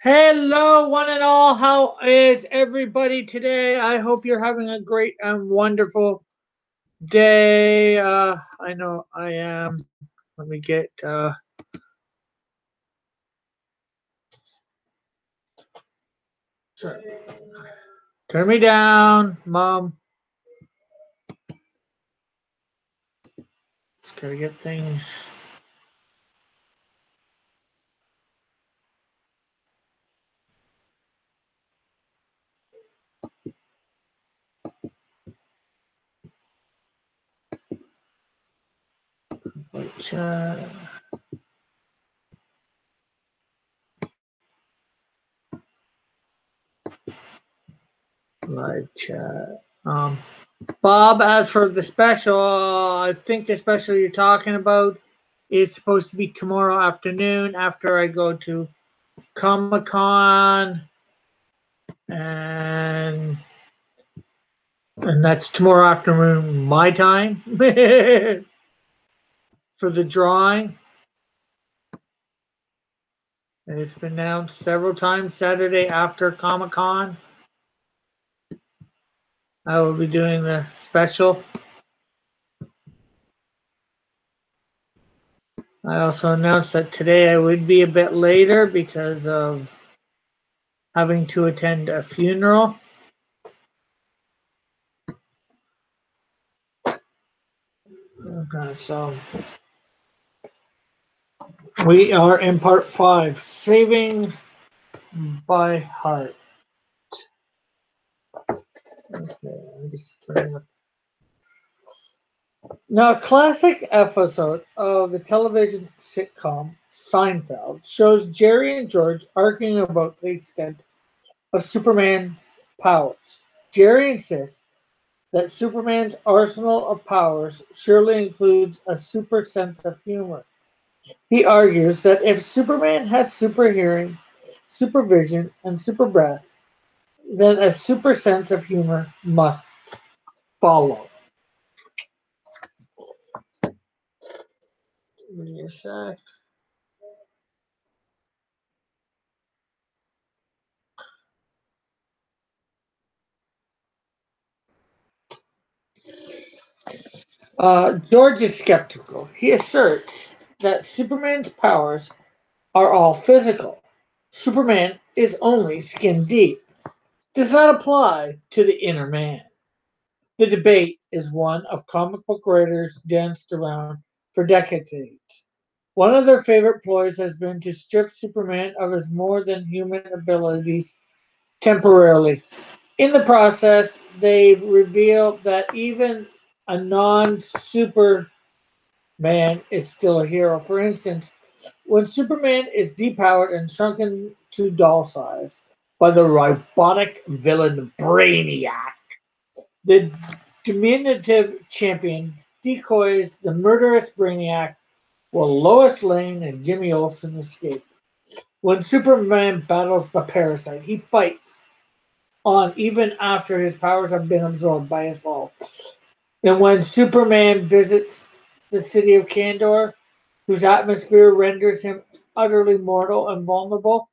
Hello, one and all. How is everybody today? I hope you're having a great and wonderful day. I know I am. Let me get. Sorry. Turn me down, Mom. Just gotta get things. Live chat. Live chat. Bob, as for the special, I think the special you're talking about is supposed to be tomorrow afternoon after I go to Comic Con, and that's tomorrow afternoon my time for the drawing. And it's been announced several times. Saturday after Comic Con, I will be doing the special. I also announced that today I would be a bit later because of having to attend a funeral. Okay, so we are in part 5, Saving by Heart. Okay, I'm just turning. Now, a classic episode of the television sitcom Seinfeld shows Jerry and George arguing about the extent of Superman's powers. Jerry insists that Superman's arsenal of powers surely includes a super sense of humor. He argues that if Superman has super hearing, super vision, and super breath, then a super sense of humor must follow. Give me a sec. George is skeptical. He asserts that Superman's powers are all physical. Superman is only skin deep. Does not apply to the inner man. The debate is one of comic book writers danced around for decades. One of their favorite ploys has been to strip Superman of his more than human abilities temporarily. In the process, they've revealed that even a non Superman is still a hero. For instance, when Superman is depowered and shrunken to doll size by the robotic villain Brainiac, the diminutive champion decoys the murderous Brainiac while Lois Lane and Jimmy Olsen escape. When Superman battles the parasite, he fights on even after his powers have been absorbed by his fall. And when Superman visits the city of Kandor, whose atmosphere renders him utterly mortal and vulnerable,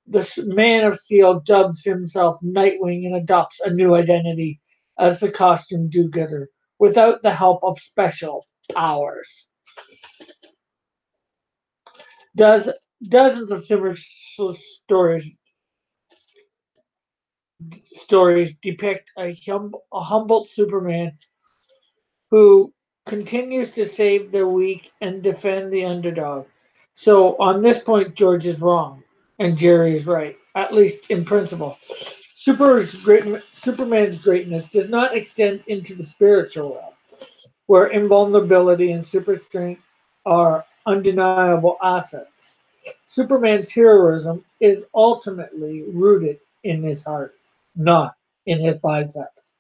the Man of Steel dubs himself Nightwing and adopts a new identity as the costume do-gooder without the help of special powers. Does Dozens of similar stories depict a humble Superman who continues to save the weak and defend the underdog. So on this point, George is wrong and Jerry is right, at least in principle. Superman's greatness does not extend into the spiritual realm, where invulnerability and super strength are undeniable assets. Superman's heroism is ultimately rooted in his heart, not in his biceps.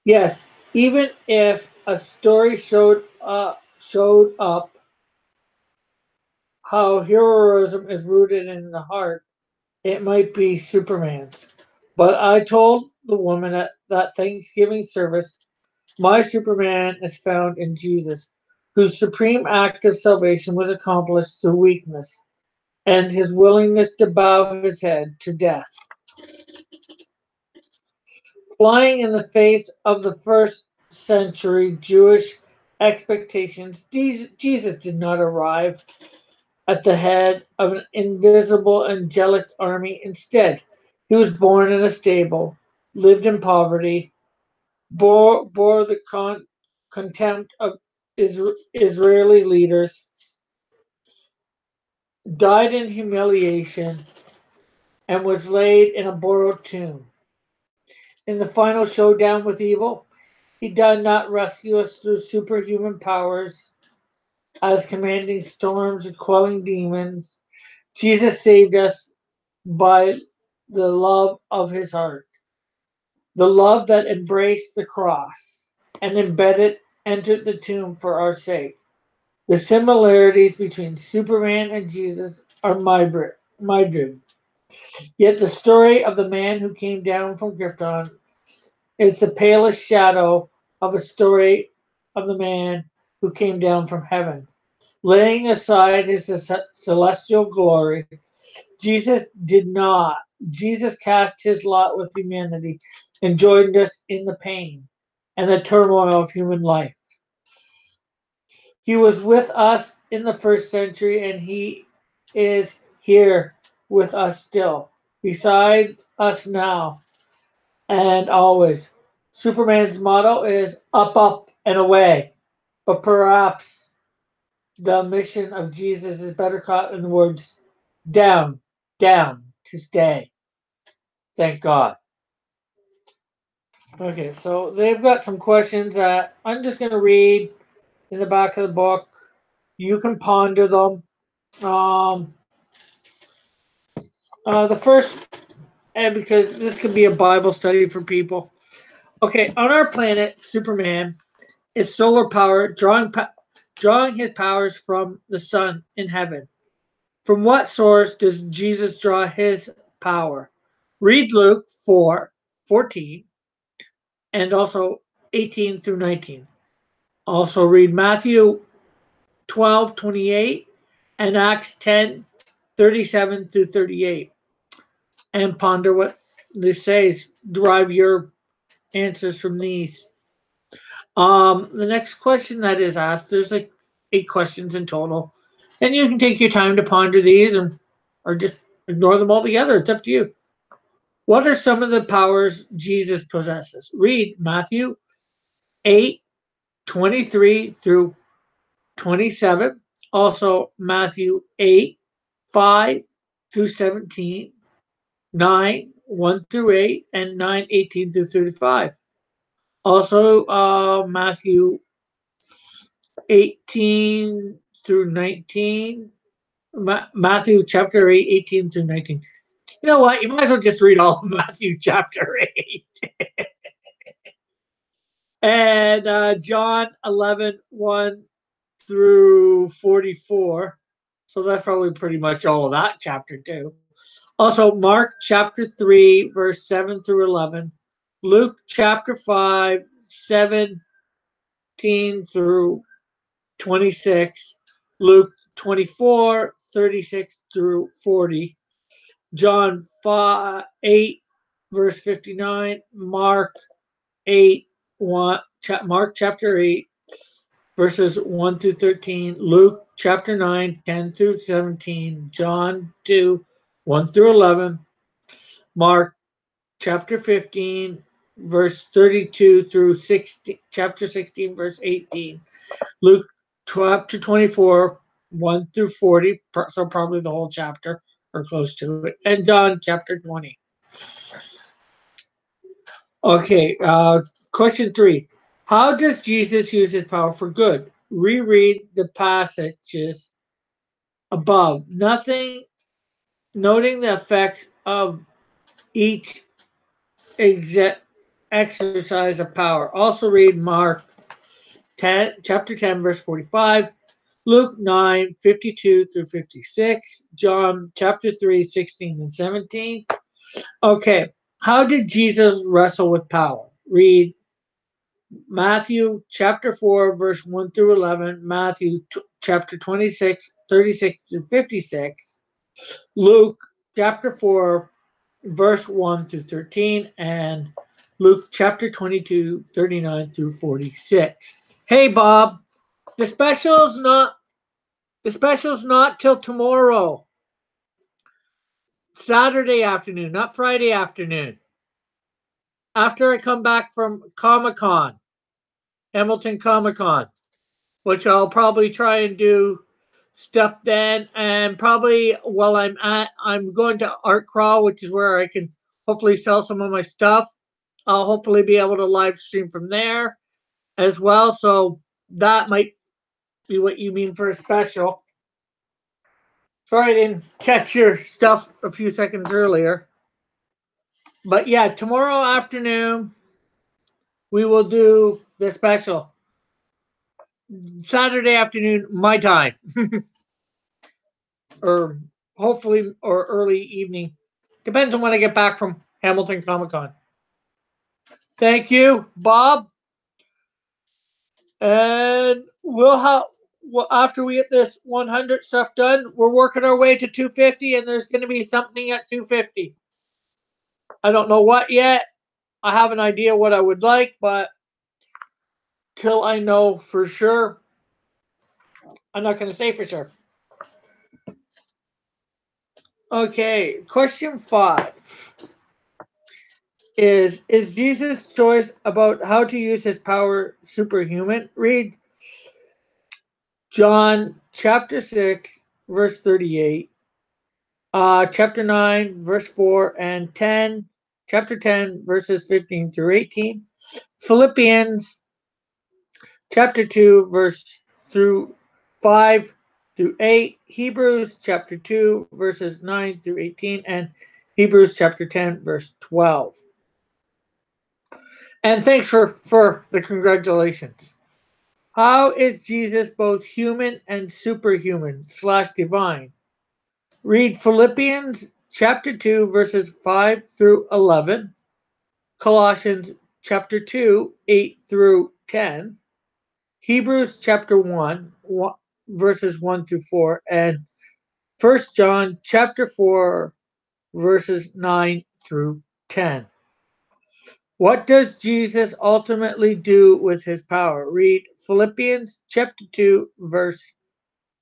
Yes, even if a story showed up how heroism is rooted in the heart, it might be Superman's. But I told the woman at that Thanksgiving service, my Superman is found in Jesus, whose supreme act of salvation was accomplished through weakness. and his willingness to bow his head to death. Flying in the face of the first century Jewish expectations, Jesus did not arrive at the head of an invisible angelic army. Instead, he was born in a stable, lived in poverty, bore the contempt of Israeli leaders, died in humiliation, and was laid in a borrowed tomb. In the final showdown with evil, he did not rescue us through superhuman powers as commanding storms or quelling demons. Jesus saved us by the love of his heart, the love that embraced the cross and entered the tomb for our sake. The similarities between Superman and Jesus are myriad. Yet the story of the man who came down from Krypton is the palest shadow of a story of the man who came down from heaven. Laying aside his celestial glory, Jesus did not. Jesus cast his lot with humanity and joined us in the pain and the turmoil of human life. He was with us in the first century, and he is here with us still, beside us now and always. Superman's motto is up, up, and away. But perhaps the mission of Jesus is better caught in the words down, down to stay. Thank God. Okay, so they've got some questions that I'm just going to read in the back of the book. You can ponder them. Um, the first, and because this could be a Bible study for people. Okay, on our planet, Superman is solar power, drawing his powers from the sun in heaven. From what source does Jesus draw his power? Read Luke 4:14 and also 18 through 19. Also read Matthew 12:28 and Acts 10:37 through 38. And ponder what this says. Derive your answers from these. The next question that is asked, there's like 8 questions in total. And you can take your time to ponder these and or just ignore them altogether. It's up to you. What are some of the powers Jesus possesses? Read Matthew 8:23 through 27. Also Matthew 8:5 through 17, 9:1 through 8, and 9:18 through 35. Also Matthew 18 through 19. Matthew chapter 8, 18 through 19. You know what? You might as well just read all of Matthew chapter 8. And John 11:1 through 44. So that's probably pretty much all of that chapter too. Also, Mark chapter 3, verse 7 through 11. Luke chapter 5, 17 through 26. Luke 24:36 through 40. John 8, verse 59. Mark 8, 1, Mark chapter 8, verses 1 through 13. Luke chapter 9, 10 through 17. John 2, 1 through 11. Mark chapter 15, verse 32 through 16, chapter 16, verse 18. Luke chapter 24, 1 through 40, so probably the whole chapter or close to it. And John chapter 20. Okay, question 3. How does Jesus use his power for good? Reread the passages above. Noting the effects of each exercise of power. Also read Mark 10, chapter 10, verse 45, Luke 9:52 through 56, John chapter 3, 16 and 17. Okay, how did Jesus wrestle with power? Read Matthew chapter 4, verse 1 through 11, Matthew chapter 26, 36 through 56, Luke chapter 4, verse 1 through 13, and Luke chapter 22, 39 through 46. Hey Bob, the special's not the special's not till tomorrow. Saturday afternoon, not Friday afternoon. After I come back from Comic Con, Hamilton Comic Con, which I'll probably try and do stuff then. And probably while I'm going to Art Crawl, which is where I can hopefully sell some of my stuff. I'll hopefully be able to live stream from there as well. So that might be what you mean for a special. Sorry I didn't catch your stuff a few seconds earlier. But yeah, tomorrow afternoon we will do the special. Saturday afternoon, my time. Or hopefully, or early evening. Depends on when I get back from Hamilton Comic Con. Thank you, Bob. And we'll have, well, after we get this 100 stuff done, we're working our way to 250, and there's going to be something at 250. I don't know what yet. I have an idea what I would like, but till I know for sure, I'm not going to say for sure. Okay, question 5 is Jesus' choice about how to use his power superhuman? Read John chapter 6, verse 38, chapter 9, verse 4 and 10, chapter 10, verses 15 through 18, Philippians chapter 2, verse through 5 through 8, Hebrews chapter 2, verses 9 through 18, and Hebrews chapter 10, verse 12. And thanks for the congratulations. How is Jesus both human and superhuman / divine? Read Philippians chapter 2, verses 5 through 11, Colossians chapter 2, 8 through 10, Hebrews chapter 1, verses 1 through 4, and 1 John chapter 4, verses 9 through 10. What does Jesus ultimately do with his power? Read Philippians chapter 2, verse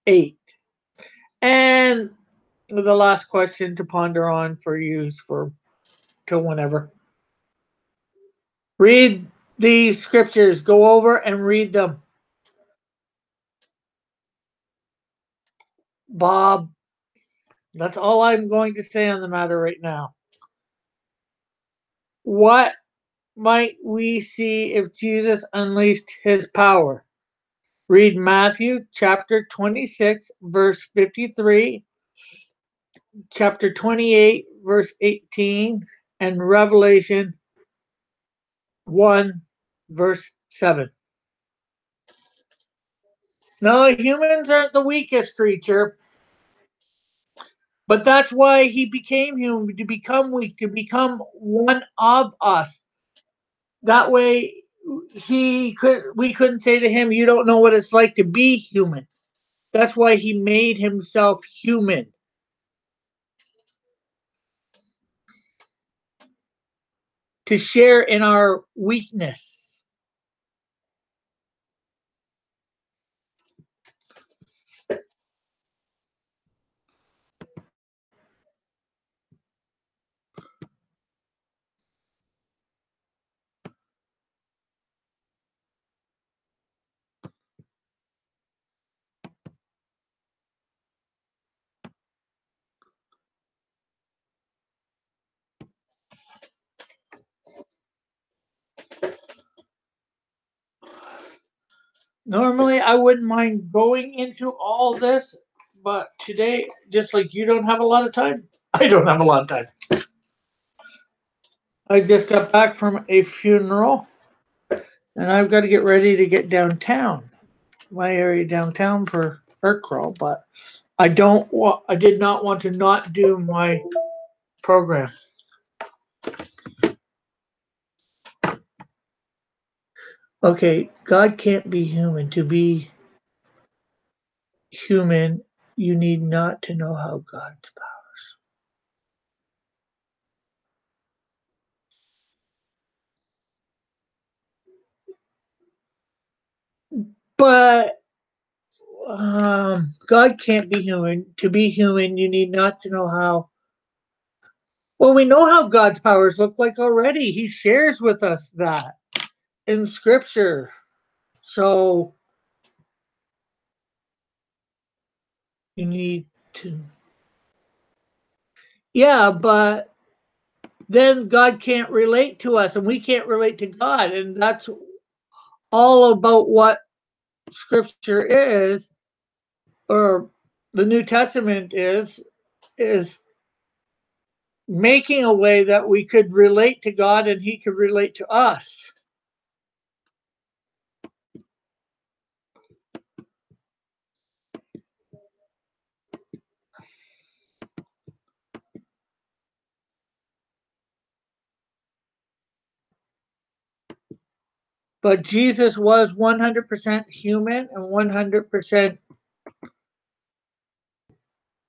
8. And the last question to ponder on for use for till whenever. Read the scriptures, go over and read them. Bob, that's all I'm going to say on the matter right now. What might we see if Jesus unleashed his power? Read Matthew chapter 26, verse 53, chapter 28, verse 18, and Revelation 1, verse 7. No, humans aren't the weakest creature, but that's why he became human, to become weak, to become one of us. That way we couldn't say to him, you don't know what it's like to be human. That's why he made himself human. To share in our weakness. Normally, I wouldn't mind going into all this, but today, just like you don't have a lot of time, I don't have a lot of time. I just got back from a funeral, and I've got to get ready to get downtown, my area downtown for Art Crawl, but I did not want to not do my program. Okay, God can't be human. To be human you need not to know how God's powers. But God can't be human. To be human, you need not to know how. Well, we know how God's powers look like already. He shares with us that in Scripture. So you need to. Yeah, but then God can't relate to us and we can't relate to God. And that's all about what Scripture is, or the New Testament is making a way that we could relate to God and He could relate to us. But Jesus was 100% human and 100%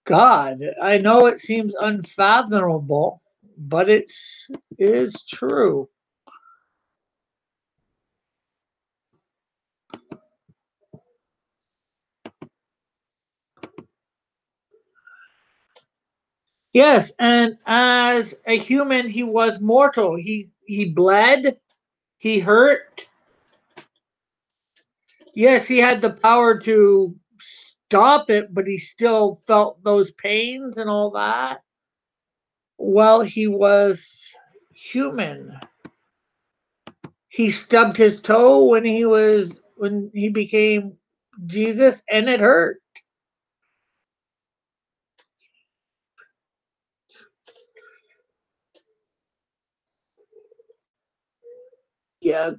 God. I know it seems unfathomable, but it is true. Yes, and as a human, he was mortal. He bled, he hurt. Yes, he had the power to stop it, but he still felt those pains and all that. Well, he was human. He stubbed his toe when he became Jesus, and it hurt. Yeah,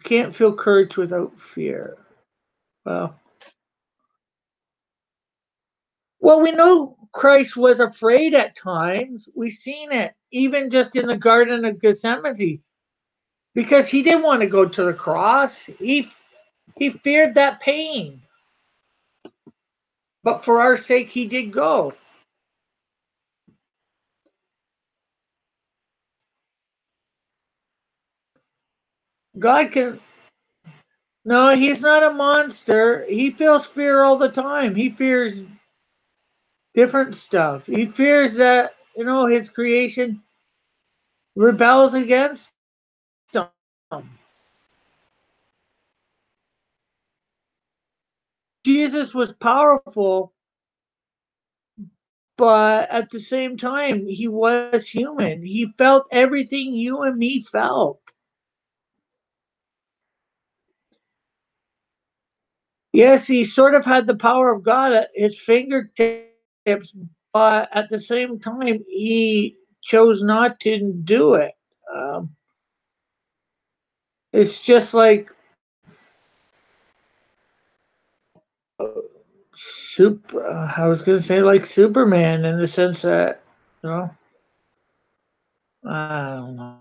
can't feel courage without fear. Well, well, we know Christ was afraid at times. We've seen it, even just in the Garden of Gethsemane, because he didn't want to go to the cross. He feared that pain, but for our sake, he did go. God can. No, he's not a monster. He feels fear all the time. He fears different stuff. He fears that his creation rebels against him. Jesus was powerful, but at the same time, he was human. He felt everything you and me felt. Yes, he sort of had the power of God at his fingertips, but at the same time, he chose not to do it. Um, it's just like super. I was gonna say like Superman in the sense that you know I don't know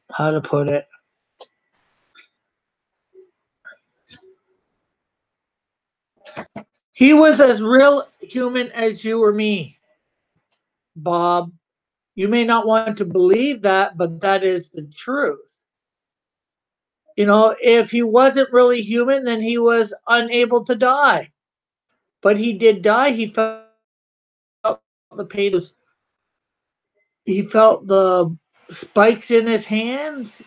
how to put it. He was as real human as you or me, Bob. You may not want to believe that, but that is the truth. If he wasn't really human, then he was unable to die. But he did die. He felt the pain. He felt the spikes in his hands.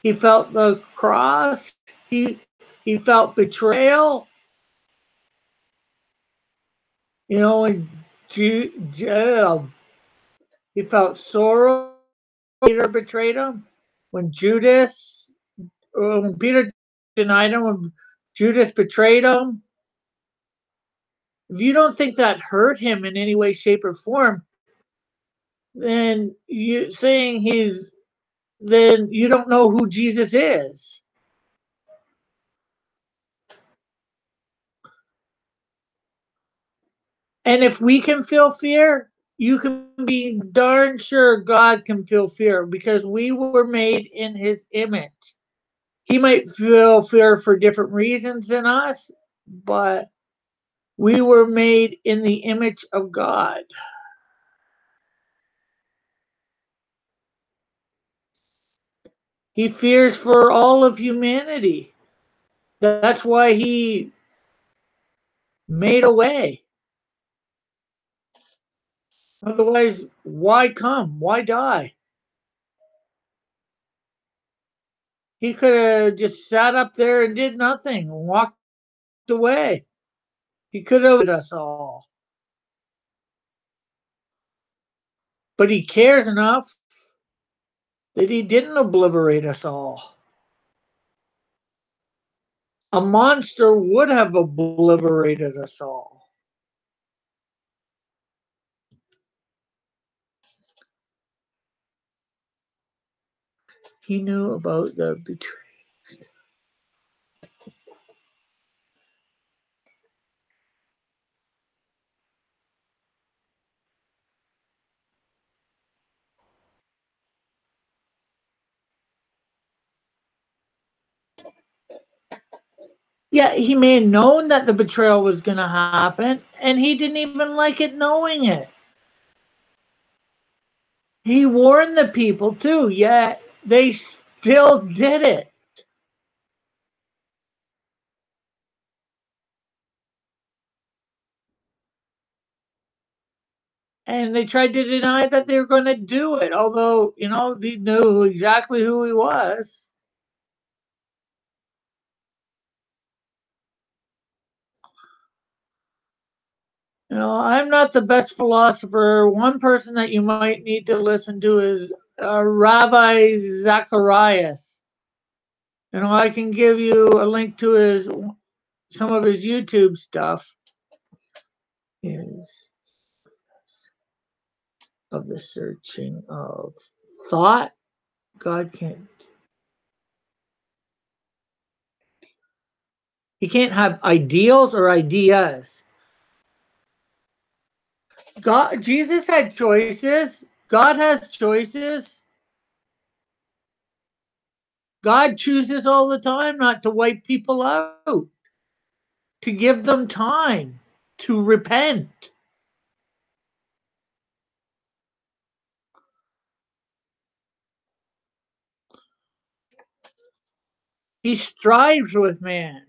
He felt the cross. He felt betrayal. And he felt sorrow. Peter betrayed him. When Peter denied him, when Judas betrayed him. If you don't think that hurt him in any way, shape, or form, then then you don't know who Jesus is. And if we can feel fear, you can be darn sure God can feel fear because we were made in his image. He might feel fear for different reasons than us, but we were made in the image of God. He fears for all of humanity. That's why he made a way. Otherwise, why come? Why die? He could have just sat up there and did nothing, walked away. He could have us all. But he cares enough that he didn't obliterate us all. A monster would have obliterated us all. He knew about the betrayal. Yeah, he may have known that the betrayal was going to happen, and he didn't even like it knowing it. He warned the people too, yet they still did it. And they tried to deny that they were going to do it, although, they knew exactly who he was. I'm not the best philosopher. One person that you might need to listen to is Rabbi Zacharias. I can give you a link to some of his YouTube stuff. Is of the searching of thought. God can't. He can't have ideals or ideas. God, Jesus had choices. God has choices. God chooses all the time not to wipe people out, to give them time to repent. He strives with man.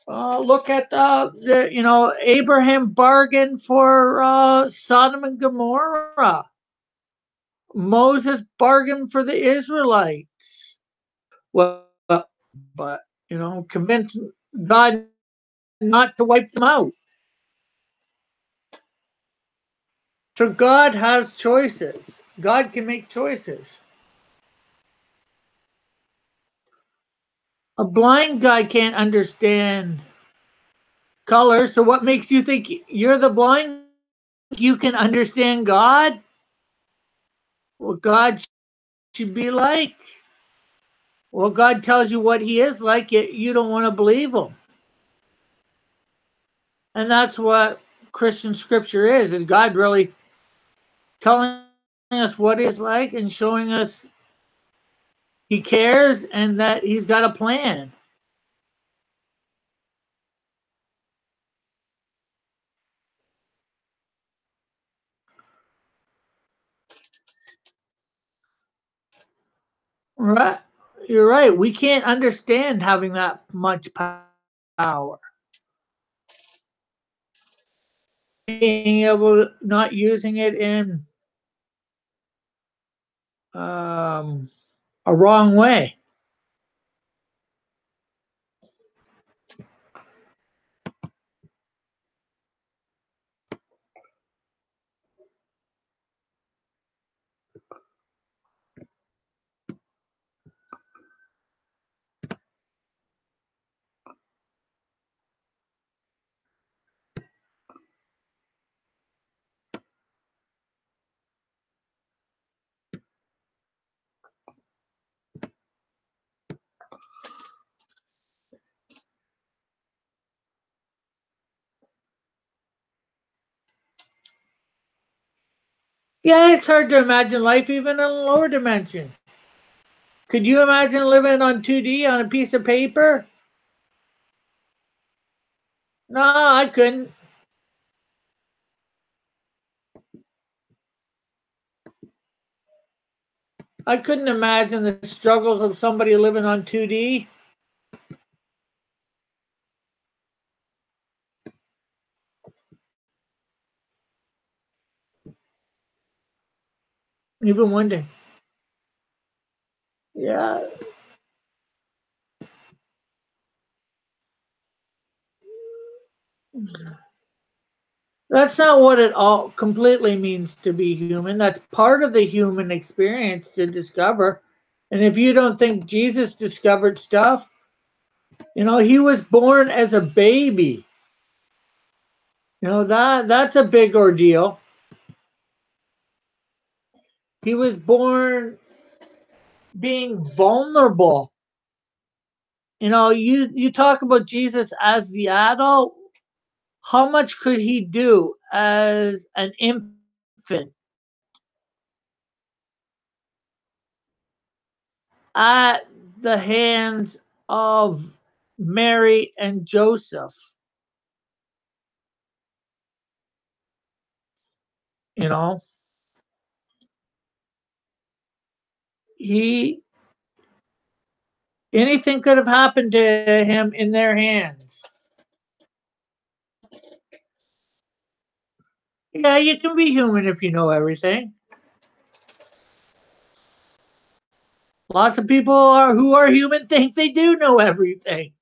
Look at Abraham bargained for Sodom and Gomorrah. Moses bargained for the Israelites. Well, but convinced God not to wipe them out. So God has choices. God can make choices. A blind guy can't understand color. So what makes you think you're the blind? You can understand God? What God should be like? Well, God tells you what he is like, yet you don't want to believe him. And that's what Christian scripture is God really telling us what he's like and showing us he cares and that he's got a plan. Right. You're right. We can't understand having that much power. Being able, not using it in um, a wrong way. Yeah, it's hard to imagine life even in a lower dimension. Could you imagine living on 2D on a piece of paper? No, I couldn't. I couldn't imagine the struggles of somebody living on 2D. Even one day. Yeah, that's not what it all completely means to be human. That's part of the human experience to discover. And if you don't think Jesus discovered stuff, he was born as a baby. That's a big ordeal. He was born being vulnerable. You talk about Jesus as the adult. How much could he do as an infant at the hands of Mary and Joseph? You know, he anything could have happened to him in their hands. Yeah, you can be human if you know everything. Lots of people who are human think they do know everything.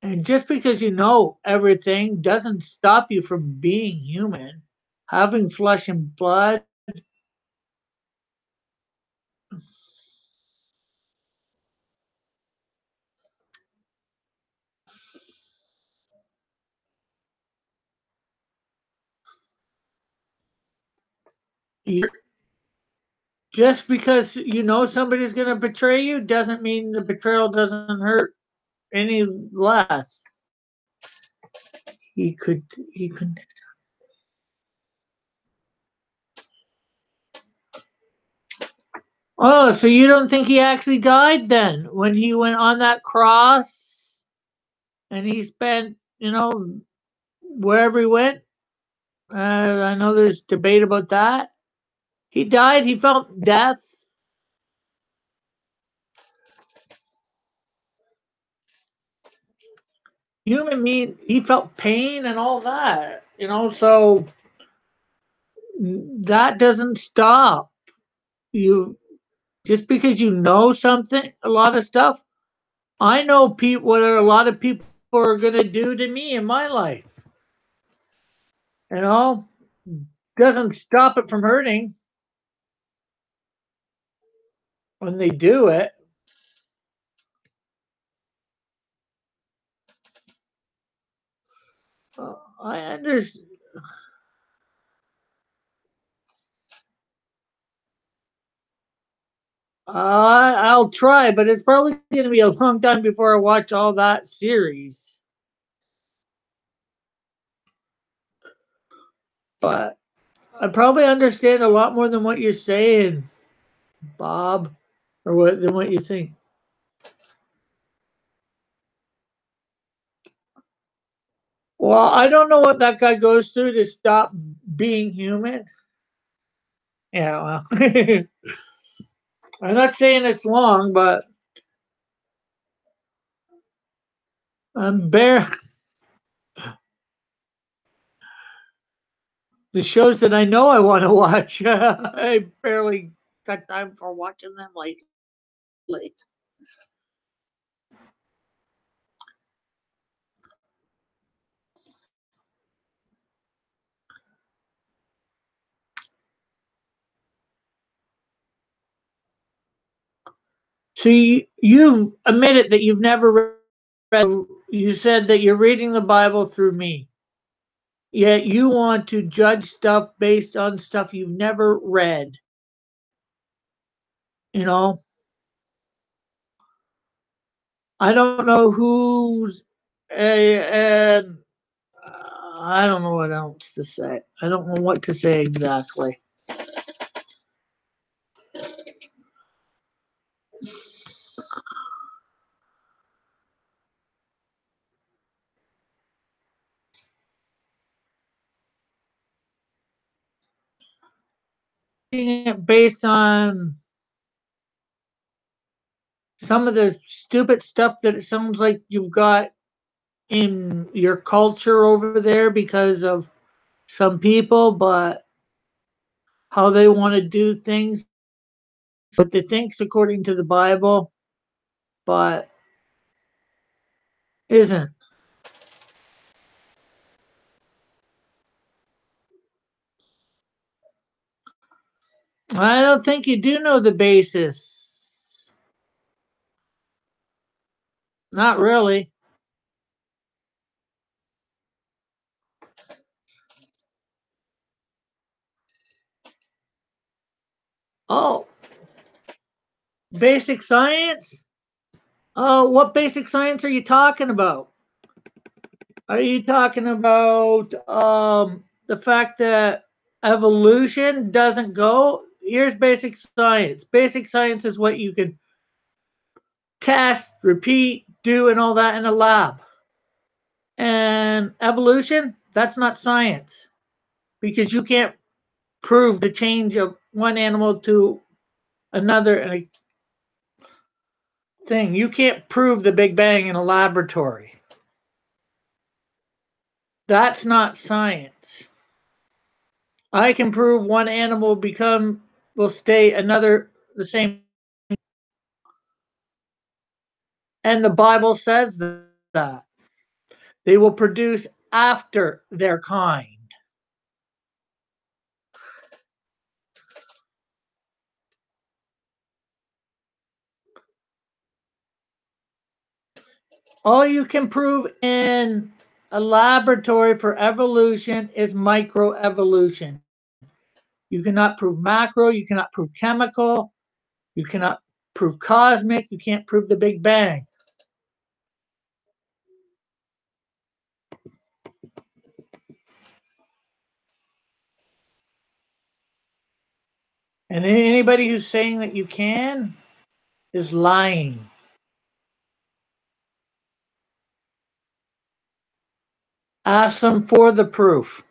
And just because you know everything doesn't stop you from being human. Having flesh and blood, you just because you know somebody's going to betray you doesn't mean the betrayal doesn't hurt any less. He could, he could. Oh, so you don't think he actually died then when he went on that cross and he spent, wherever he went? I know there's debate about that. He died. He felt death. Human mean he felt pain and all that. So that doesn't stop you just because you know something, a lot of stuff. I know people what a lot of people are gonna do to me in my life. You know, doesn't stop it from hurting when they do it. I understand. I'll try, but it's probably going to be a long time before I watch all that series. But I probably understand a lot more than what you're saying, Bob, or than what you think. Well, I don't know what that guy goes through to stop being human. Yeah, well, I'm not saying it's long, but I'm bare the shows that I know I want to watch. I barely got time for watching them lately. So you've admitted that you've never read. You said that you're reading the Bible through me. Yet you want to judge stuff based on stuff you've never read. You know, I don't know who's a. I don't know what else to say. I don't know what to say exactly. Based on some of the stupid stuff that it sounds like you've got in your culture over there because of some people, but how they want to do things, what they think's according to the Bible, but isn't. I don't think you do know the basis. Not really. Oh, basic science? Oh, what basic science are you talking about? Are you talking about the fact that evolution doesn't go? Here's basic science. Basic science is what you can test, repeat, do, and all that in a lab. And evolution, that's not science because you can't prove the change of one animal to another in a thing. You can't prove the Big Bang in a laboratory. That's not science. I can prove one animal will stay another the same, and the Bible says that they will produce after their kind. All you can prove in a laboratory for evolution is microevolution. You cannot prove macro, you cannot prove chemical, you cannot prove cosmic, you can't prove the Big Bang. And anybody who's saying that you can is lying. Ask them for the proof.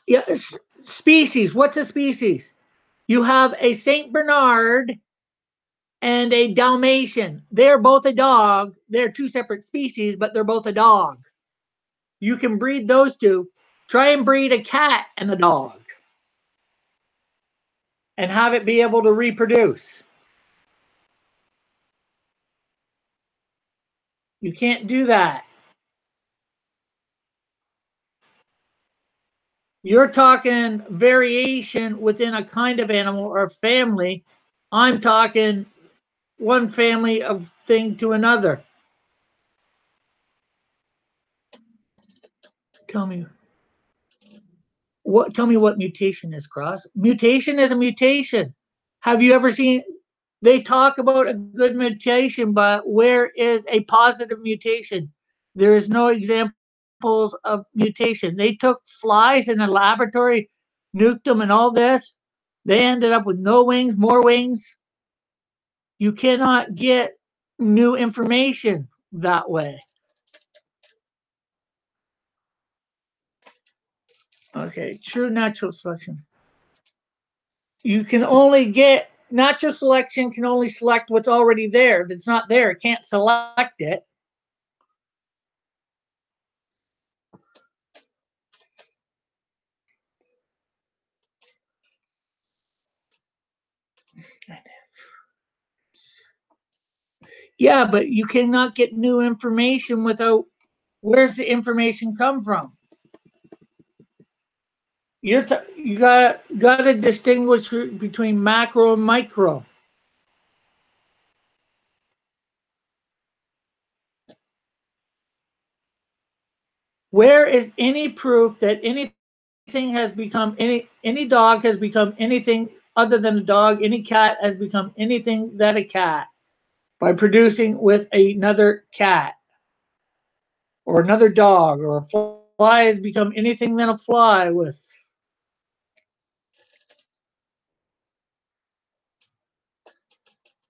Yes, species. What's a species? You have a Saint Bernard and a Dalmatian. They're both a dog. They're two separate species, but they're both a dog. You can breed those two. Try and breed a cat and a dog and have it be able to reproduce. You can't do that. You're talking variation within a kind of animal or family. I'm talking one family of thing to another. Tell me Tell me what mutation is, Cross. Mutation is a mutation. Have you ever seen they talk about a good mutation, but where is a positive mutation? There is no examples of mutation. They took flies in a laboratory, nuked them and all this. They ended up with no wings, more wings. You cannot get new information that way. Okay, true natural selection. You can only get natural selection can only select what's already there. If it's not there, it can't select it. Yeah, but you cannot get new information without where's the information come from? You got to distinguish between macro and micro. Where is any proof that anything has become any dog has become anything other than a dog, any cat has become anything that a cat by producing with another cat or another dog, or a fly has become anything than a fly with.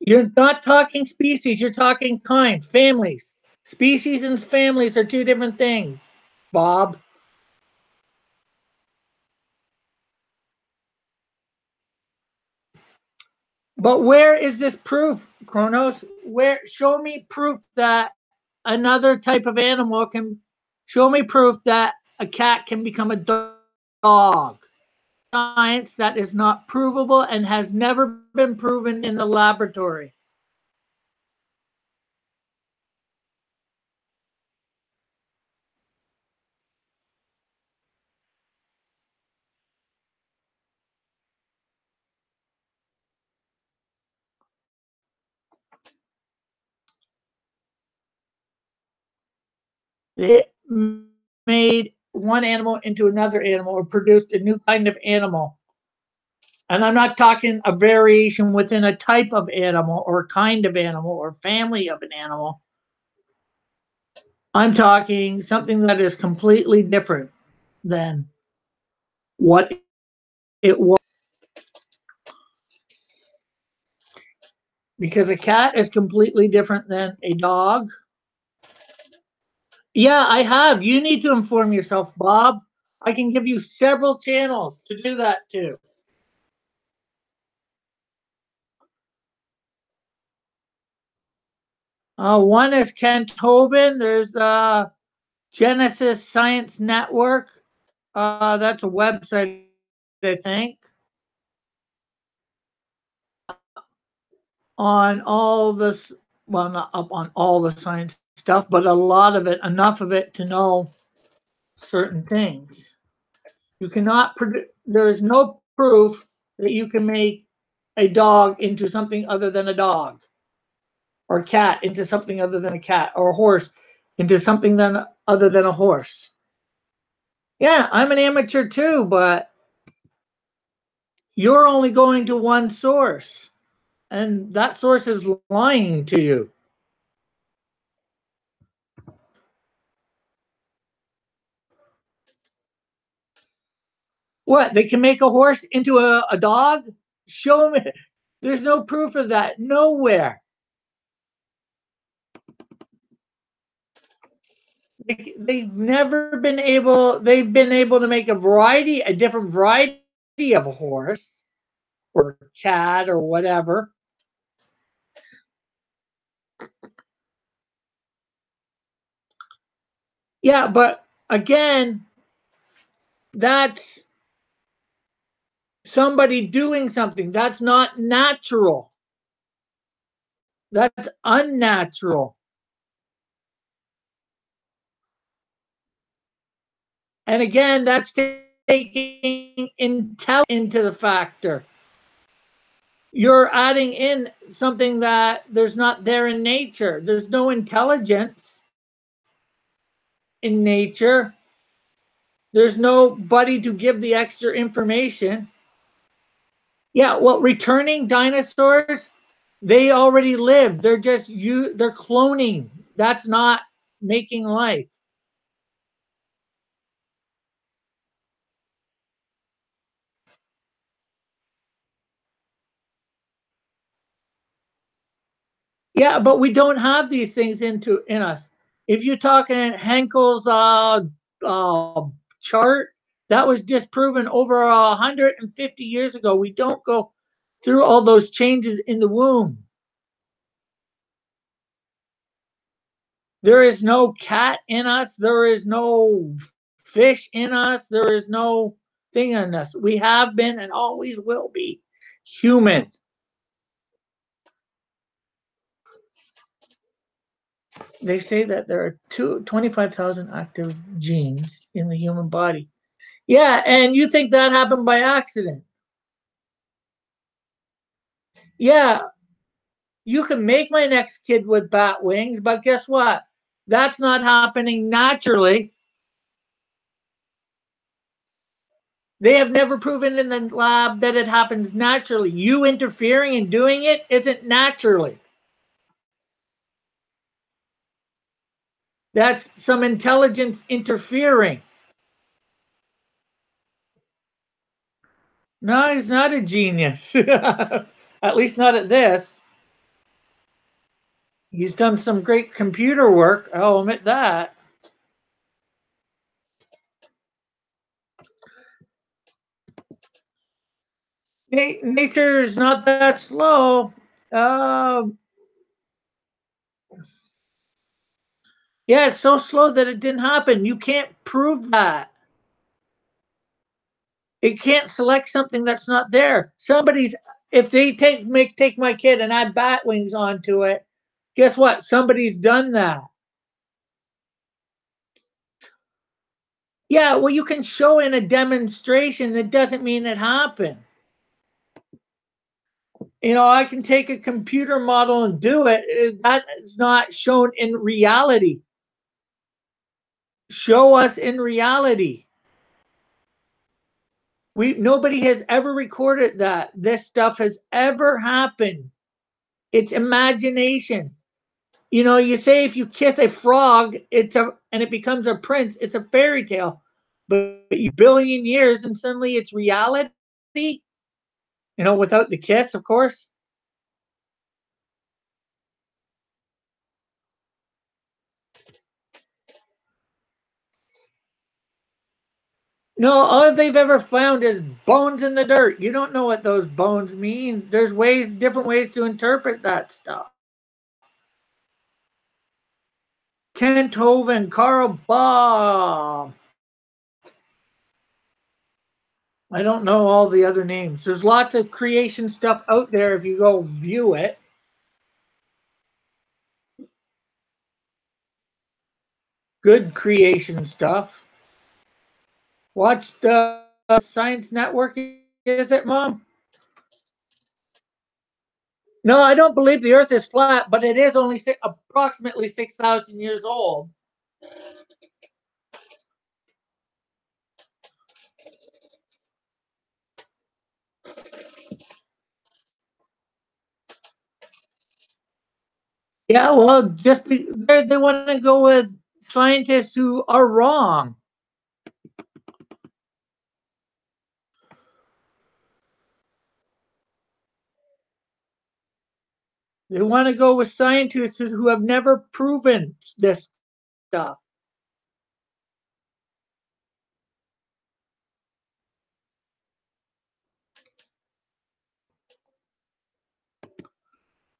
You're not talking species, you're talking kind, families. Species and families are two different things, Bob. But where is this proof, Kronos? Where show me proof that another type of animal can show me proof that a cat can become a dog. Science that is not provable and has never been proven in the laboratory. They made one animal into another animal or produced a new kind of animal. And I'm not talking a variation within a type of animal or kind of animal or family of an animal. I'm talking something that is completely different than what it was. Because a cat is completely different than a dog. Yeah, I have. You need to inform yourself, Bob. I can give you several channels to do that too. One is Kent Hovind. There's the Genesis Science Network. That's a website, I think, on all this. Well, not up on all the science stuff, but a lot of it, enough of it to know certain things. You cannot. There is no proof that you can make a dog into something other than a dog, or a cat into something other than a cat, or a horse into something other than a horse. Yeah, I'm an amateur too, but you're only going to one source, and that source is lying to you. What? They can make a horse into a dog? Show me. There's no proof of that. Nowhere. They've never been able. They've been able to make a different variety of a horse or cat or whatever. Yeah, but again, that's somebody doing something. That's not natural. That's unnatural. And again, that's taking intelligence into the factor. You're adding in something that there's not there in nature. There's no intelligence in nature. There's nobody to give the extra information. Yeah, well, returning dinosaurs, they already live. They're cloning. That's not making life. Yeah, but we don't have these things in us. If you're talking Henkel's uh, chart, that was disproven over 150 years ago. We don't go through all those changes in the womb. There is no cat in us. There is no fish in us. There is no thing in us. We have been and always will be human. They say that there are 25,000 active genes in the human body. Yeah, and you think that happened by accident. Yeah, you can make my next kid with bat wings, but guess what? That's not happening naturally. They have never proven in the lab that it happens naturally. You interfering and doing it isn't naturally. That's some intelligence interfering. No, he's not a genius. At least not at this. He's done some great computer work, I'll admit that. Nature is not that slow. Um, yeah, it's so slow that it didn't happen. You can't prove that. It can't select something that's not there. Somebody's if they take my kid and add bat wings onto it, guess what? Somebody's done that. Yeah, well, you can show in a demonstration. It doesn't mean it happened. I can take a computer model and do it. That is not shown in reality. Show us in reality. Nobody has ever recorded that this stuff has ever happened. It's imagination. You say if you kiss a frog, and it becomes a prince, it's a fairy tale. But you billion years and suddenly it's reality. Without the kiss, of course. No, all they've ever found is bones in the dirt. You don't know what those bones mean. There's different ways to interpret that stuff. Kent Hovind, Carl Baum. I don't know all the other names. There's lots of creation stuff out there if you go view it. Good creation stuff. Watch the Science Network. Is it, Mom? No, I don't believe the Earth is flat, but it is only approximately 6,000 years old. Yeah, well, they want to go with scientists who are wrong. They want to go with scientists who have never proven this stuff.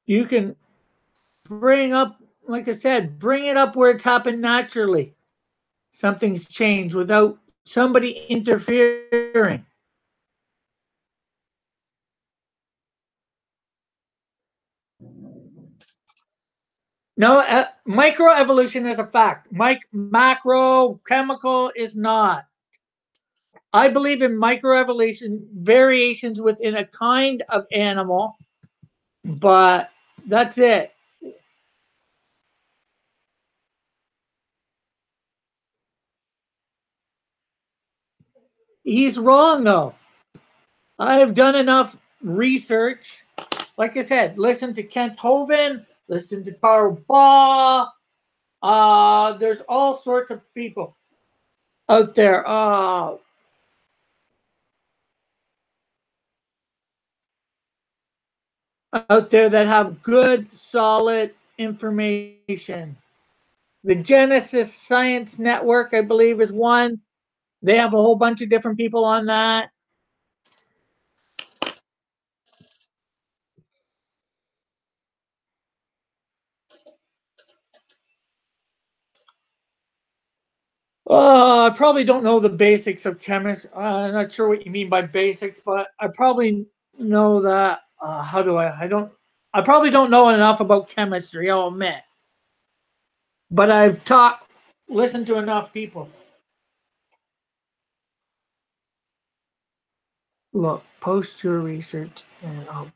You can bring up, like I said, bring it up where it's happened naturally. Something's changed without somebody interfering. No, microevolution is a fact. Macro chemical is not. I believe in microevolution, variations within a kind of animal, but that's it. He's wrong, though. I have done enough research. Like I said, listen to Kent Hovind, listen to Carl Baugh. There's all sorts of people out there. Out there that have good, solid information. The Genesis Science Network, I believe, is one. They have a whole bunch of different people on that. I probably don't know the basics of chemistry. I'm not sure what you mean by basics, but I probably know that. How do I? I don't. I probably don't know enough about chemistry. I'll admit, but I've listened to enough people. Look, post your research, and I'll.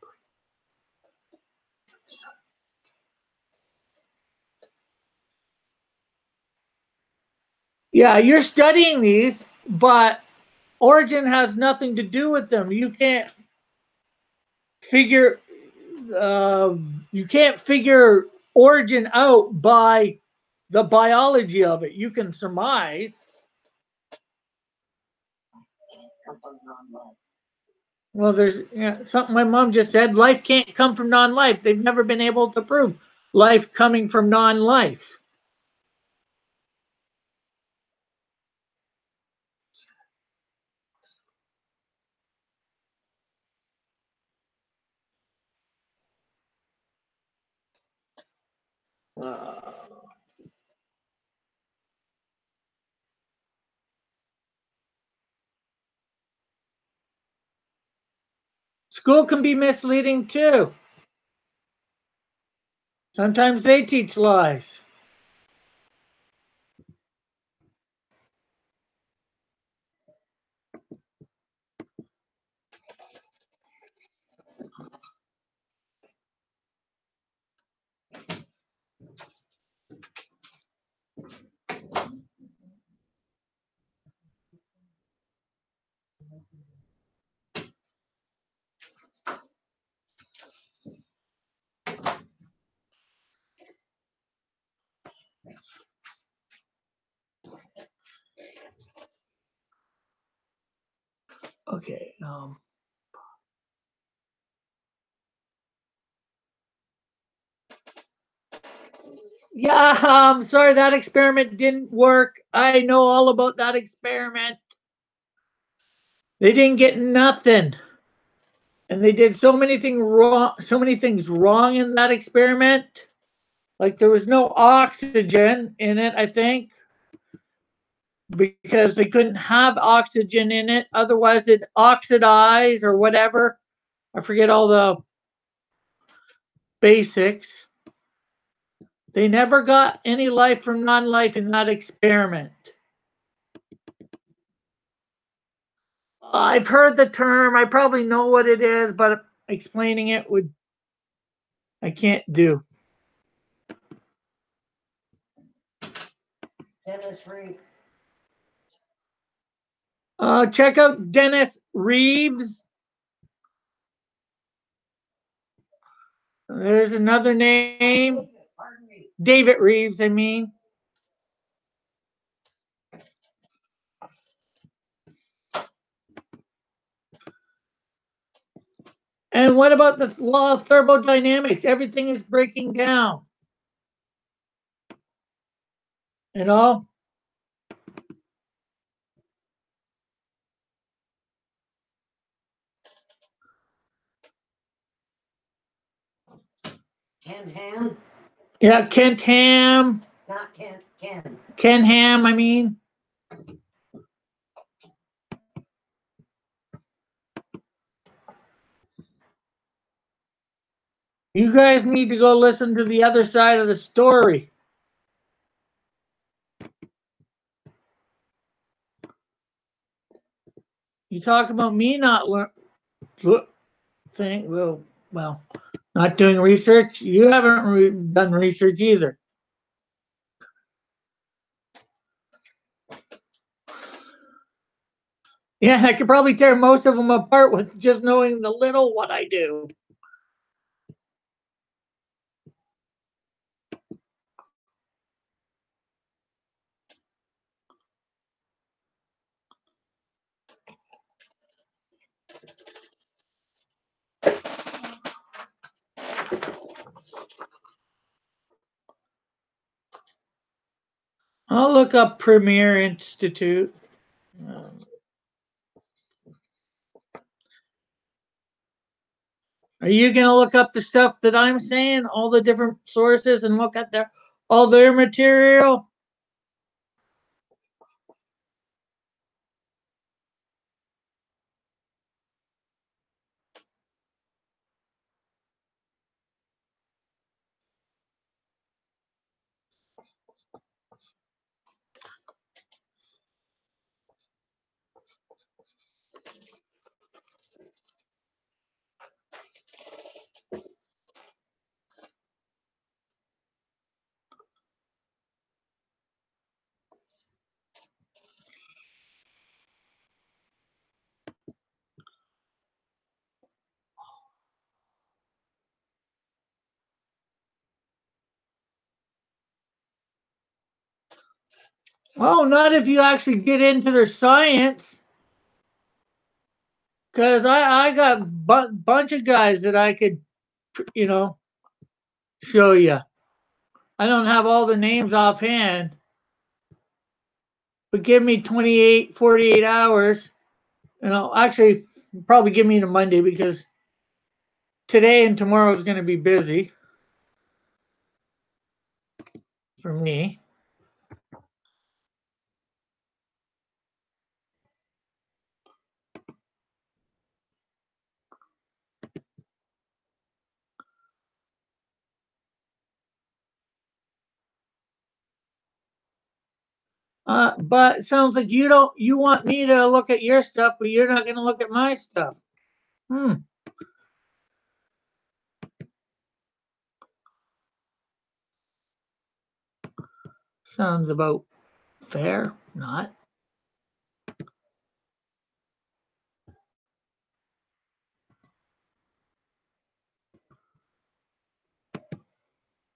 Yeah, you're studying these, but Origin has nothing to do with them. Figure uh, you can't figure origin out by the biology of it. You can surmise. Well, there's something my mom just said. Life can't come from non-life. They've never been able to prove life coming from non-life. Uh, School can be misleading too. Sometimes they teach lies. Okay. Yeah, I'm sorry that experiment didn't work. I know all about that experiment. They didn't get nothing. And they did so many things wrong in that experiment. Like there was no oxygen in it, I think, because they couldn't have oxygen in it. Otherwise it oxidized or whatever. I forget all the basics. They never got any life from non-life in that experiment. I've heard the term. I probably know what it is, but explaining it would I can't do. Dennis Reed. Check out Dennis Reeves. There's another name. Pardon me. David Reeves, I mean. And what about the law of thermodynamics? Everything is breaking down. You know? Ken Ham? Yeah, Kent Ham. Not Ken. Ken. Ken Ham, I mean. You guys need to go listen to the other side of the story. You talk about me not think well, not doing research. You haven't done research either. Yeah, I could probably tear most of them apart with just knowing the little what I do. I'll look up Premier Institute. Are you gonna look up the stuff that I'm saying, all the different sources, and look at all their material? Oh, not if you actually get into their science. Because I got bunch of guys that I could, you know, show you. I don't have all the names offhand, but give me 28, 48 hours. Actually, probably give me the Monday because today and tomorrow is going to be busy for me. But it sounds like you want me to look at your stuff, but you're not going to look at my stuff. Hmm. Sounds about fair, not.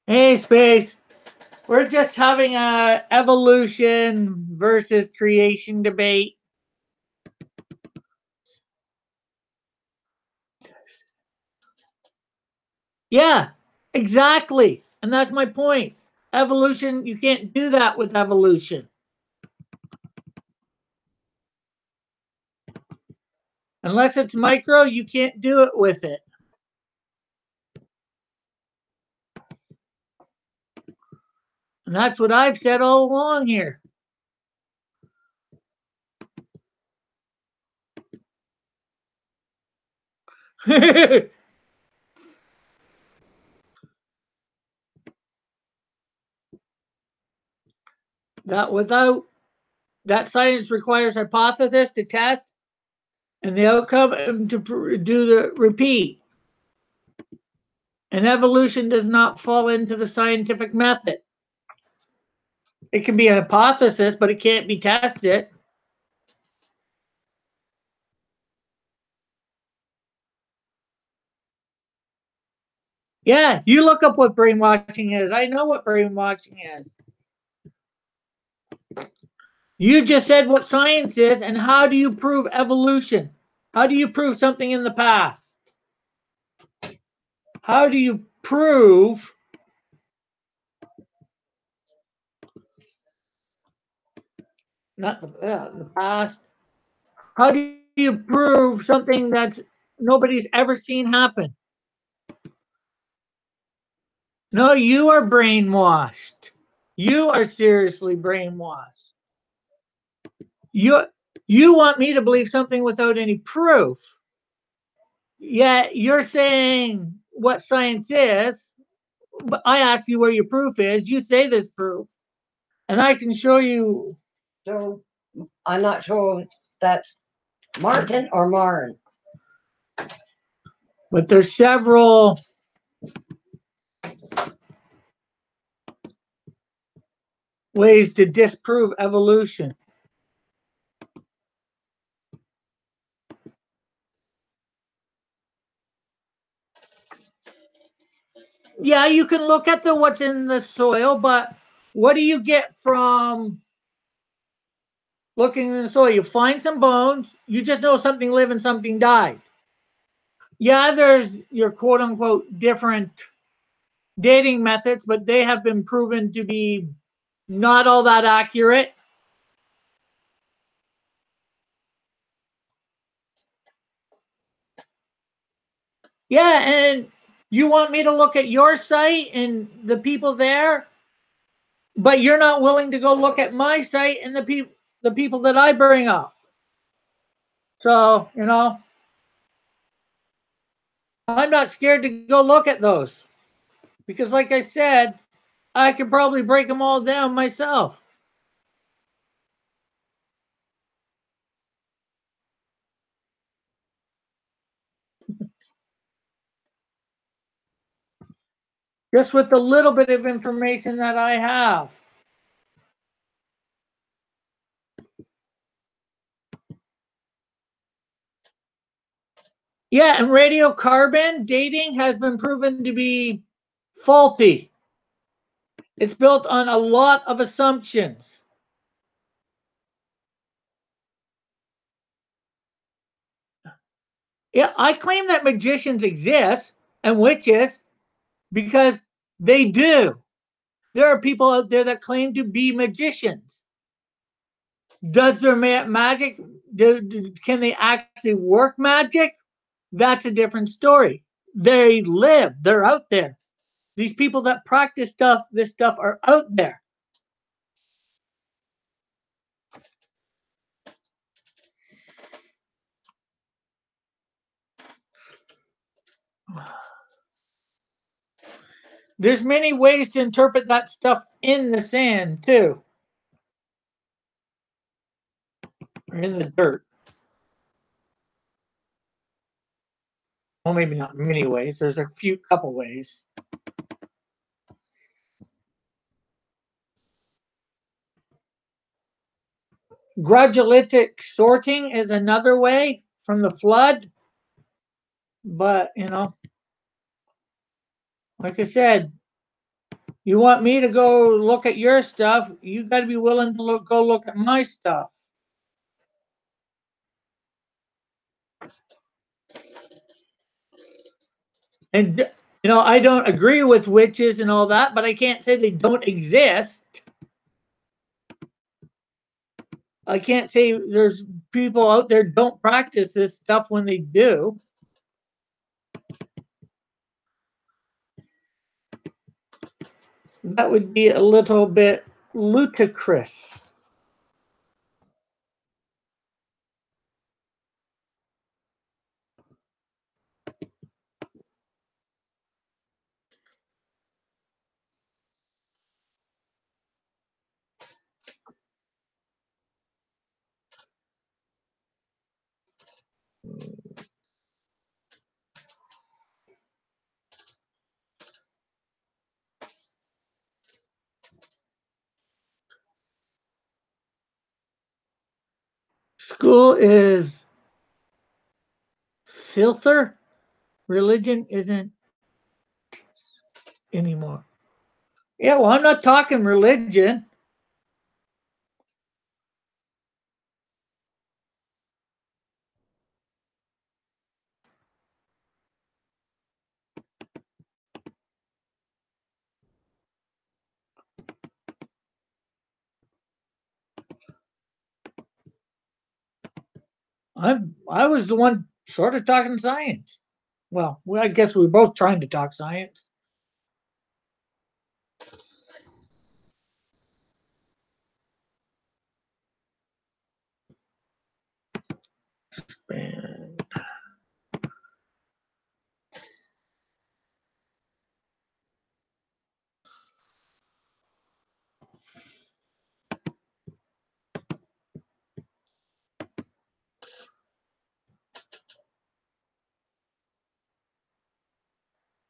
Hey, Space. We're just having a evolution versus creation debate. Yeah, exactly. And that's my point. Evolution, you can't do that with evolution. Unless it's micro, you can't do it with it. And that's what I've said all along here. that without that science requires hypothesis to test and the outcome to do the repeat. And evolution does not fall into the scientific method. It can be a hypothesis, but it can't be tested. Yeah, you look up what brainwashing is. I know what brainwashing is. You just said what science is, and how do you prove evolution? How do you prove something in the past? How do you prove not the past? How do you prove something that nobody's ever seen happen? No, you are brainwashed. You are seriously brainwashed. You you want me to believe something without any proof. Yeah, you're saying what science is, but I ask you where your proof is. You say there's proof, and I can show you. So I'm not sure if that's Martin or Marn. But there's several ways to disprove evolution. Yeah, you can look at the what's in the soil, but what do you get from looking in the soil? You find some bones. You just know something lived and something died. Yeah, there's your quote unquote different dating methods, but they have been proven to be not all that accurate. Yeah, and you want me to look at your site and the people there, but you're not willing to go look at my site and the people that I bring up. So, I'm not scared to go look at those because like I said, I could probably break them all down myself. Just with the little bit of information that I have. Yeah, and radiocarbon dating has been proven to be faulty. It's built on a lot of assumptions. Yeah, I claim that magicians exist and witches because they do. There are people out there that claim to be magicians. Does their magic, can they actually work magic? That's a different story. They live, they're out there. These people that practice this stuff are out there. There's many ways to interpret that stuff in the sand too, or in the dirt. Well, maybe not many ways. There's a couple ways. Gradualitic sorting is another way from the flood, but like I said, you want me to go look at your stuff, you got to be willing to go look at my stuff. And I don't agree with witches and all that, but I can't say they don't exist. I can't say there's people out there don't practice this stuff when they do. That would be a little bit ludicrous. School is filther. Religion isn't anymore. Yeah, well, I'm not talking religion. I was the one sort of talking science. Well, I guess we were both trying to talk science. And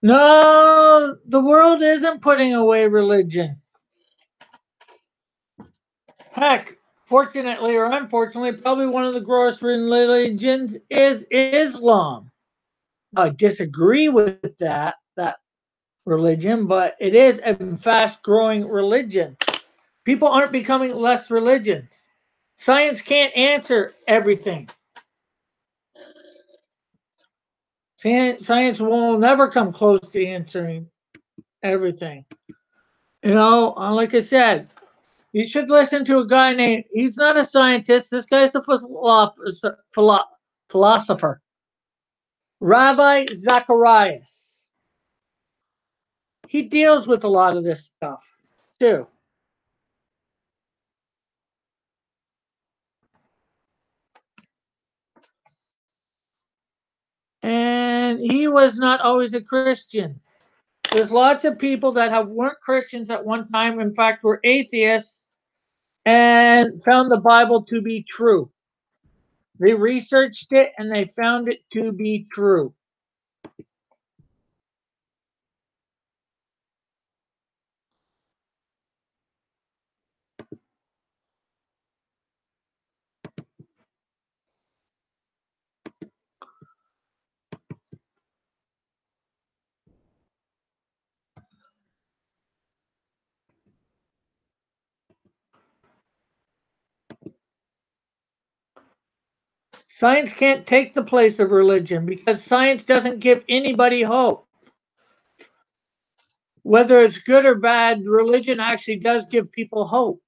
no, the world isn't putting away religion. Heck, fortunately or unfortunately, probably one of the gross religions is Islam. I disagree with that religion, but it is a fast growing religion. People aren't becoming less religion. Science can't answer everything. Science will never come close to answering everything. Like I said, you should listen to a guy named, he's not a scientist, this guy's a philosopher. Rabbi Zacharias. He deals with a lot of this stuff too. And he was not always a Christian. There's lots of people that weren't Christians at one time, in fact, were atheists and found the Bible to be true. They researched it and they found it to be true. Science can't take the place of religion because science doesn't give anybody hope. Whether it's good or bad, religion actually does give people hope.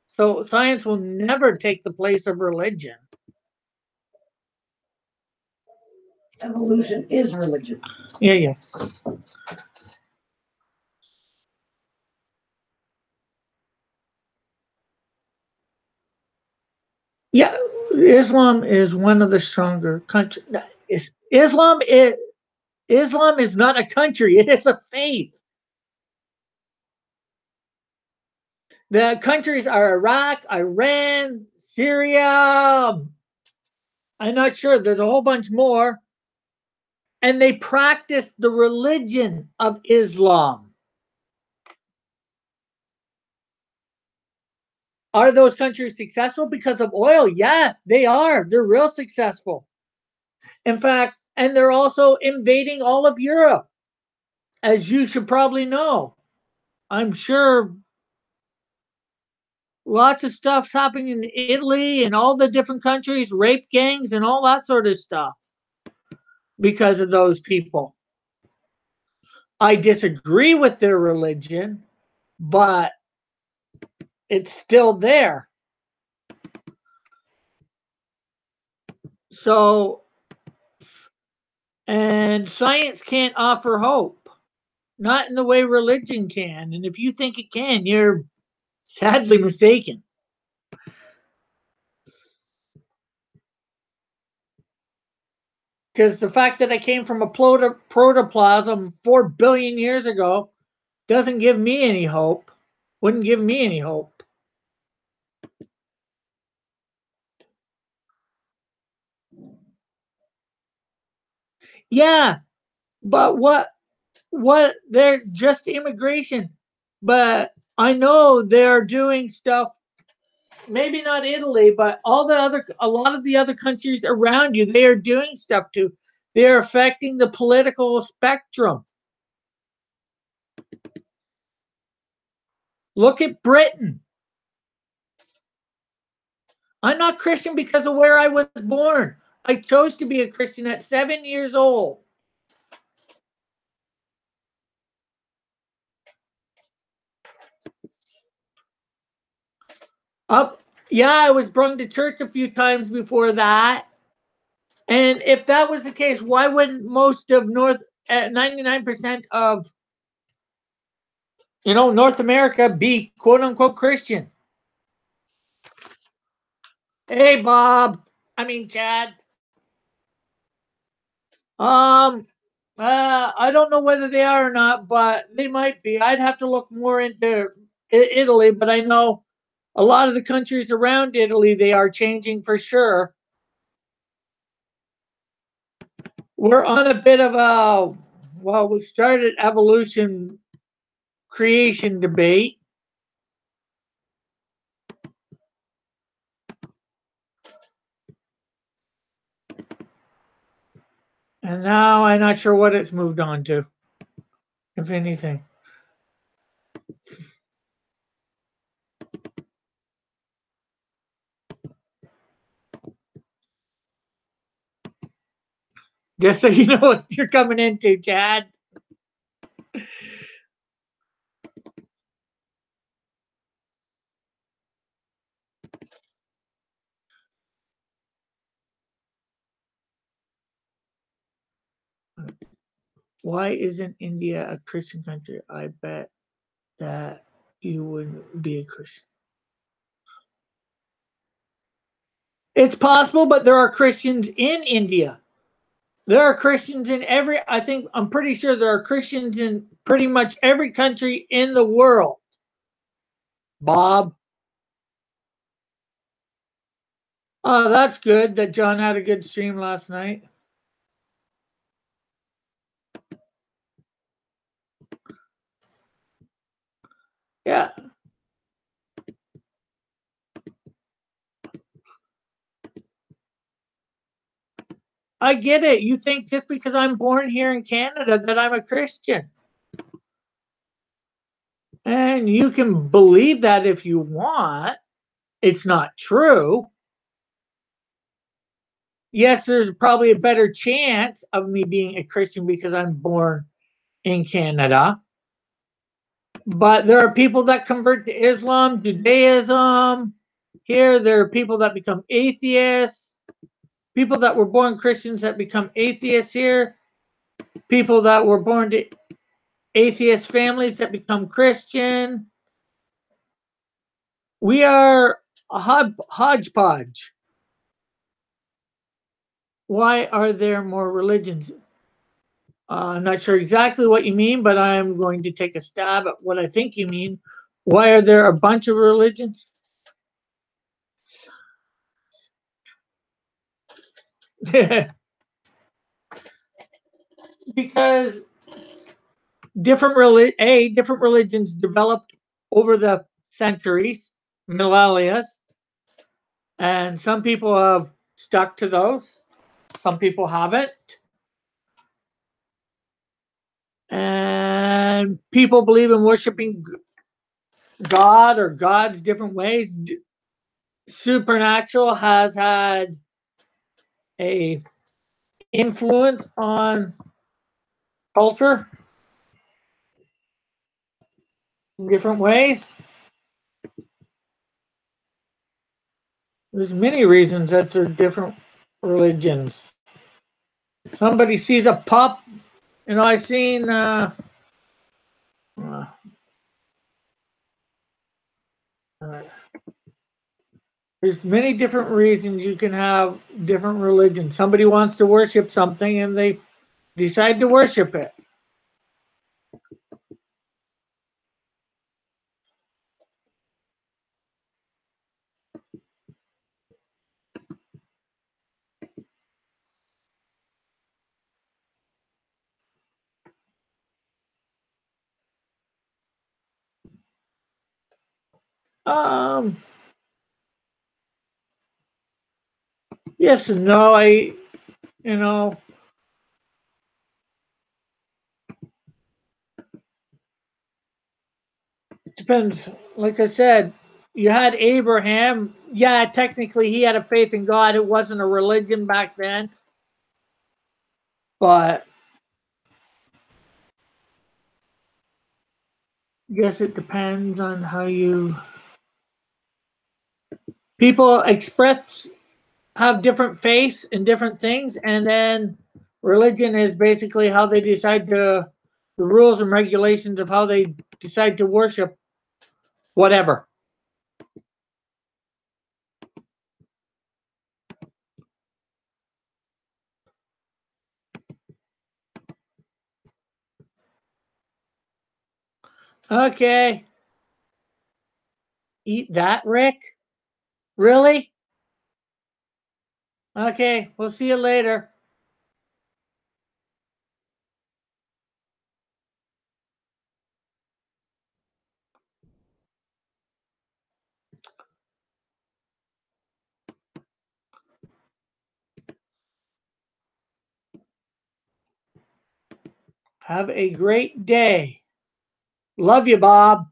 So science will never take the place of religion. Evolution is religion. Yeah. Yeah, Islam is one of the stronger countries. Islam is not a country; it is a faith. The countries are Iraq, Iran, Syria. I'm not sure. There's a whole bunch more, and they practice the religion of Islam. Are those countries successful because of oil? Yeah, they are. They're real successful. In fact, and they're also invading all of Europe, as you should probably know. I'm sure lots of stuff's happening in Italy and all the different countries, rape gangs and all that sort of stuff because of those people. I disagree with their religion, but it's still there. So, and science can't offer hope, not in the way religion can. And if you think it can, you're sadly mistaken. Because the fact that I came from a protoplasm 4 billion years ago doesn't give me any hope. Wouldn't give me any hope. Yeah, but what they're just immigration. But I know they're doing stuff, maybe not Italy, but a lot of the other countries around you, they are doing stuff too. They're affecting the political spectrum. Look at Britain. I'm not Christian because of where I was born. I chose to be a Christian at 7 years old. Up, yeah, I was brung to church a few times before that. And if that was the case, why wouldn't most of 99% of North America be quote unquote Christian? Hey, Bob. I mean, Chad. I don't know whether they are or not, but they might be. I'd have to look more into Italy, but I know a lot of the countries around Italy, they are changing for sure. We're on a bit of we started evolution creation debate. And now I'm not sure what it's moved on to, if anything. Just so you know what you're coming into, Chad. Why isn't India a Christian country? I bet that you would be a Christian. It's possible, but there are Christians in India. There are Christians in I'm pretty sure there are Christians in pretty much every country in the world. Bob. Oh, that's good that John had a good stream last night. Yeah. I get it. You think just because I'm born here in Canada that I'm a Christian. And you can believe that if you want. It's not true. yes, there's probably a better chance of me being a Christian because I'm born in Canada. But there are people that convert to Islam, Judaism. Here, there are people that become atheists, people that were born Christians that become atheists here, people that were born to atheist families that become Christian. We are a hodgepodge. Why are there more religions? I'm not sure exactly what you mean, but I'm going to take a stab at what I think you mean. Why are there a bunch of religions? Because different religions developed over the centuries, millennia, and some people have stuck to those. Some people haven't. And people believe in worshiping God or gods different ways. Supernatural has had a influence on culture in different ways. There's many reasons that there are different religions. Somebody sees a pup, I've seen uh, there's many different reasons you can have different religions. Somebody wants to worship something and they decide to worship it. Um, yes and no. You know, depends. Like I said, you had Abraham. Yeah, technically he had a faith in God. It wasn't a religion back then, but I guess it depends on how you. People express have different faiths and different things, and then religion is basically how they decide to the rules and regulations of how they decide to worship whatever. Okay, eat that, Rick. Really? Okay, we'll see you later. Have a great day. Love you, Bob.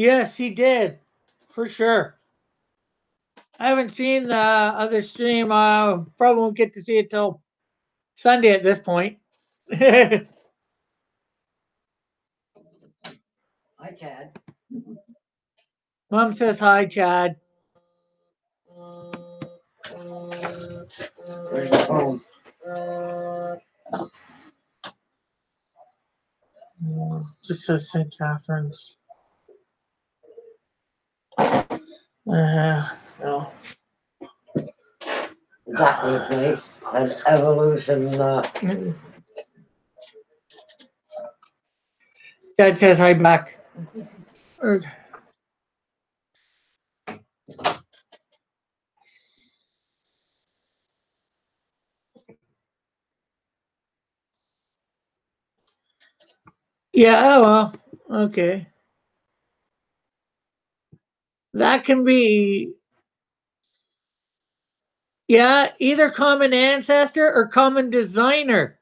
Yes, he did, for sure. I haven't seen the other stream. Probably won't get to see it till Sunday at this point. Hi, Chad. Mom says hi, Chad. Where's the phone? Just says St. Catherine's. No. That was nice. An evolution. Dad says hi back. Yeah, oh well. Okay. That can be, yeah, either common ancestor or common designer.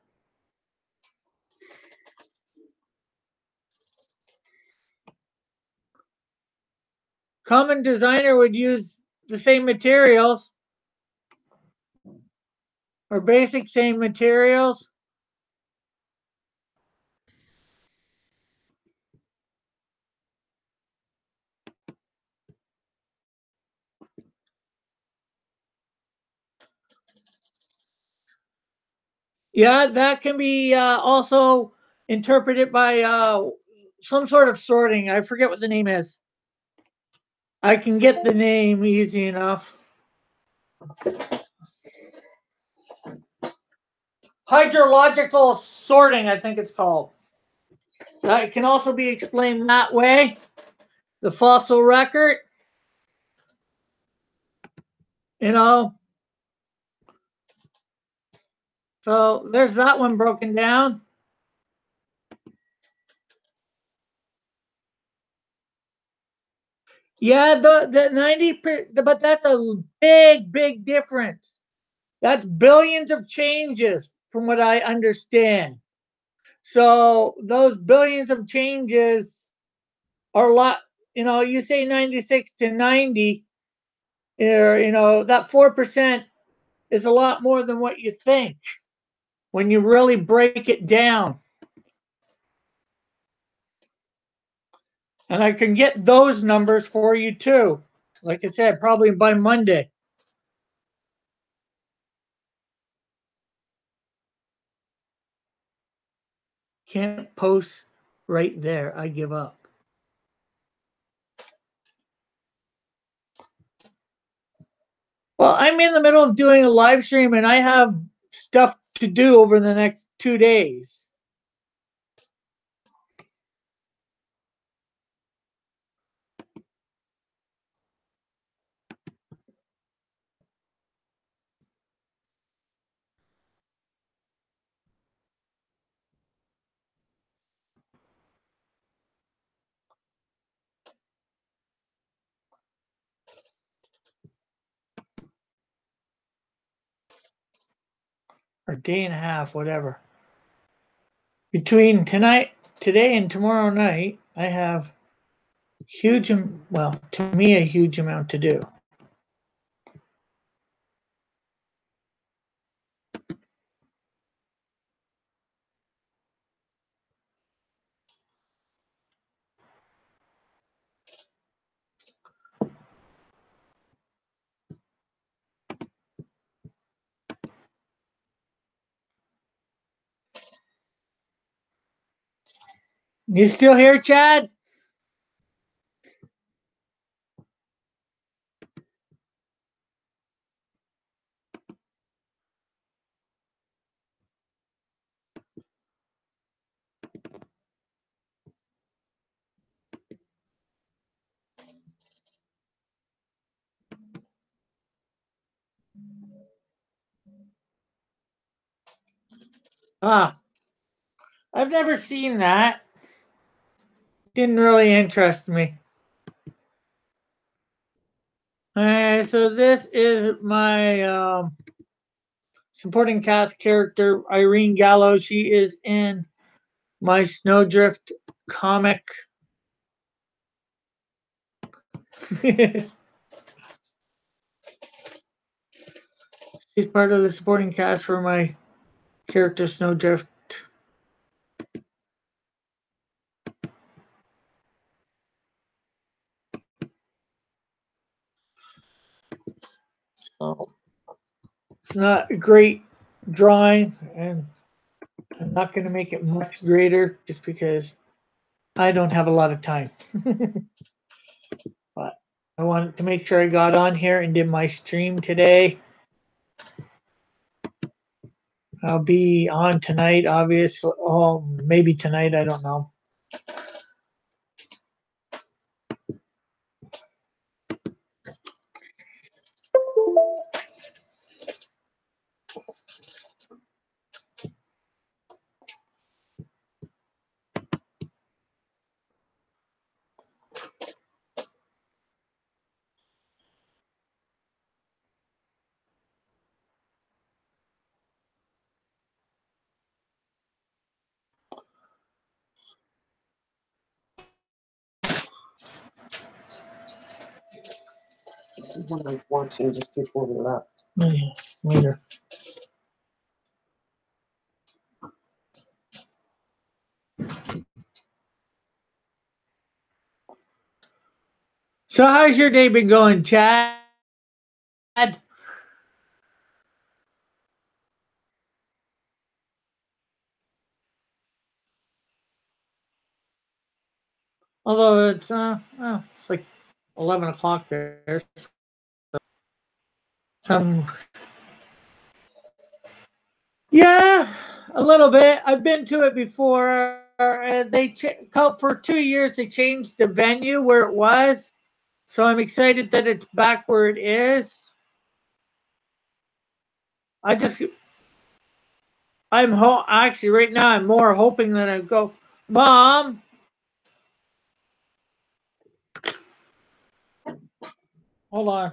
Common designer would use the same materials or basic same materials. Yeah, that can be also interpreted by some sort of sorting. I forget what the name is. I can get the name easy enough. Hydrological sorting, I think it's called. That can also be explained that way. The fossil record, you know. So there's that one broken down. Yeah, the 90, but that's a big difference. That's billions of changes from what I understand. So those billions of changes are a lot. You know, you say 96 to 90, or that 4% is a lot more than what you think when you really break it down. And I can get those numbers for you too. Like I said, probably by Monday. Can't post right there. I give up. Well, I'm in the middle of doing a live stream and I have stuff to do over the next 2 days. Or day and a half, whatever. Between today and tomorrow night, I have to me, a huge amount to do. You still here, Chad? Ah, I've never seen that. Didn't really interest me. So this is my supporting cast character, Irene Gallo. She is in my Snowdrift comic. She's part of the supporting cast for my character Snowdrift. So it's not a great drawing, and I'm not going to make it much greater just because I don't have a lot of time. But I wanted to make sure I got on here and did my stream today. I'll be on tonight, obviously. Oh, maybe tonight. I don't know. This is what I'm watching just before we left. Later. So, how's your day been going, Chad? Although it's like 11 o'clock there. Some, yeah, a little bit. I've been to it before. For 2 years they changed the venue where it was, so I'm excited that it's back where it is. I just actually right now I'm more hoping that I go, Mom. Hold on,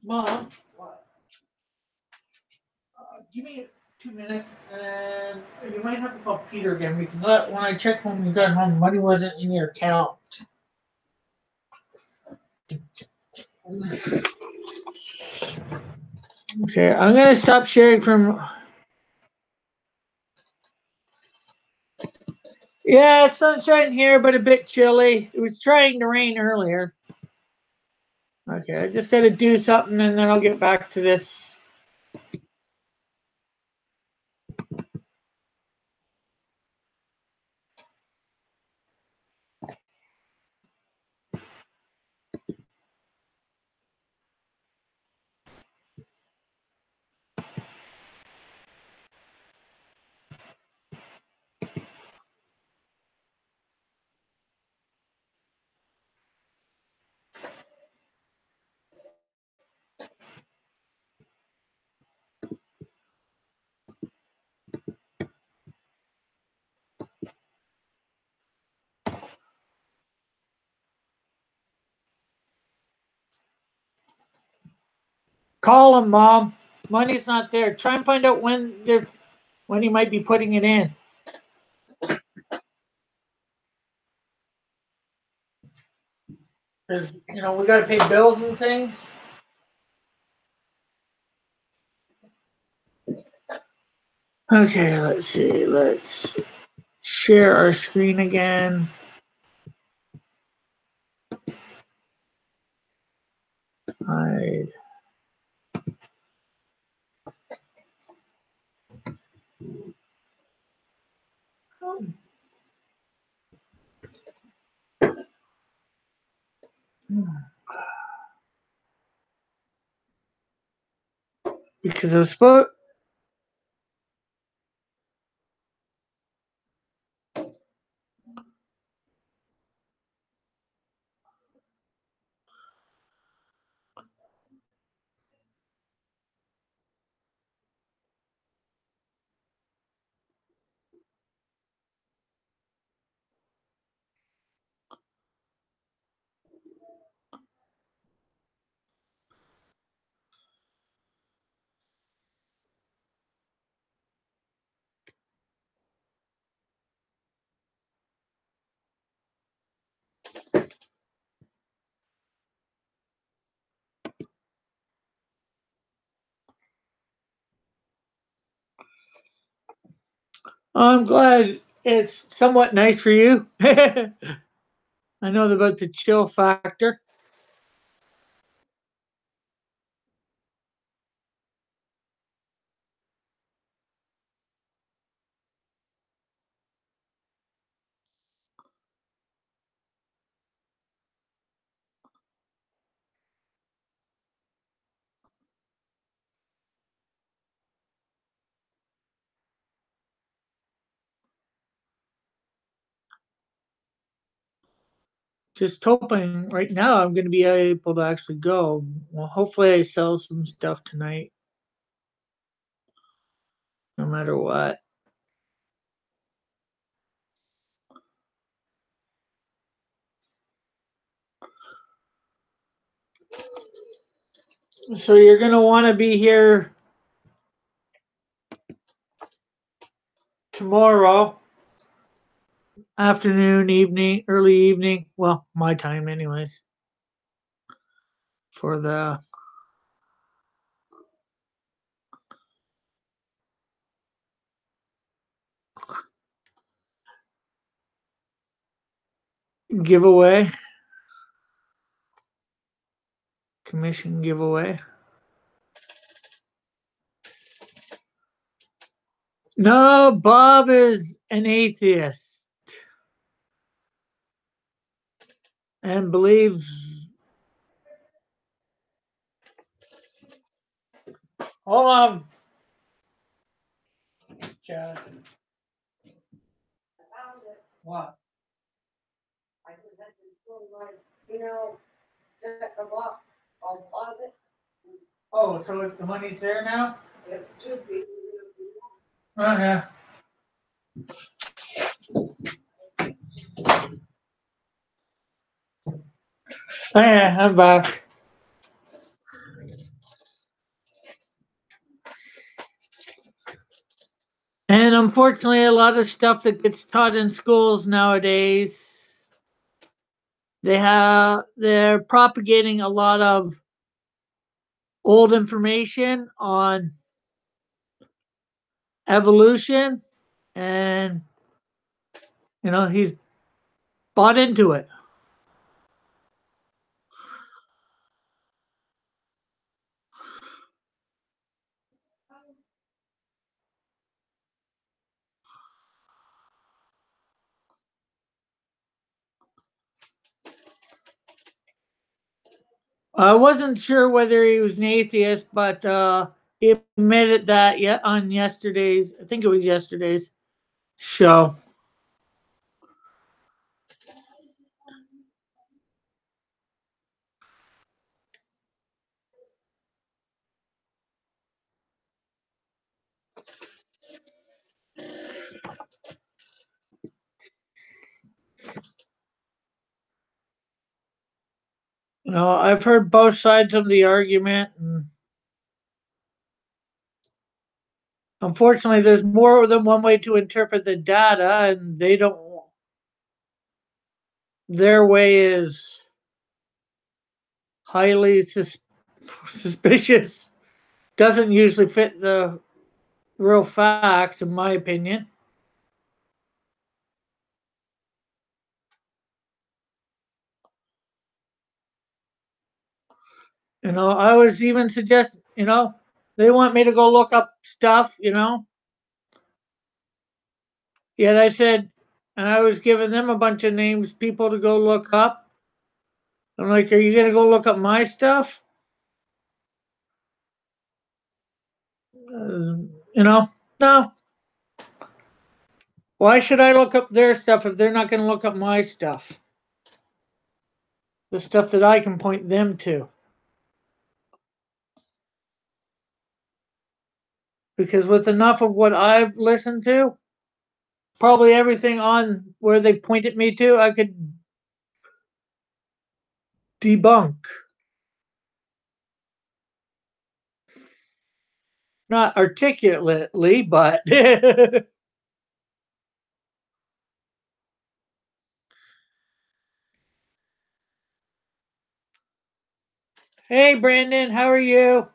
Mom. Give me 2 minutes, and you might have to call Peter again because when I checked when we got home, money wasn't in your account. Okay, I'm gonna stop sharing from. Yeah, it's sunshine here, but a bit chilly. It was trying to rain earlier. Okay, I just gotta do something and then I'll get back to this. Call him, Mom. Money's not there. Try and find out when he might be putting it in. Because we gotta pay bills and things. Okay, let's see. Let's share our screen again. Hide. Because I was supposed. I'm glad it's somewhat nice for you. I know about the chill factor. just hoping right now I'm going to be able to actually go. Well, hopefully I sell some stuff tonight, no matter what. So you're going to want to be here tomorrow afternoon, evening, early evening. Well, my time, anyways, for the giveaway, commission giveaway. No, Bob is an atheist and believes. Hold on, Chad. What? I just had to go like, check the box, I'll pause it. Oh, so the money's there now? It should be. Okay. Oh, yeah, I'm back. And unfortunately, a lot of stuff that gets taught in schools nowadays, they're propagating a lot of old information on evolution, and he's bought into it. I wasn't sure whether he was an atheist, but he admitted that yet on yesterday's, I think it was yesterday's show. I've heard both sides of the argument, and unfortunately, there's more than one way to interpret the data, and they don't. Their way is highly suspicious. Doesn't usually fit the real facts, in my opinion. I was even suggest, they want me to go look up stuff. Yet I said, and I was giving them a bunch of names, people to go look up. I'm like, are you going to go look up my stuff? No. Why should I look up their stuff if they're not going to look up my stuff? The stuff that I can point them to. Because with enough of what I've listened to, probably everything on where they pointed me to, I could debunk. Not articulately, but hey, Brandon, how are you?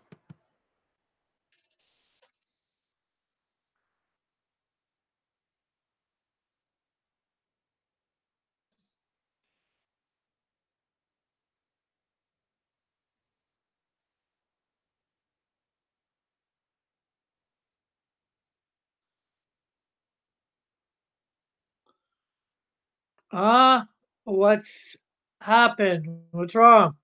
What's happened? What's wrong?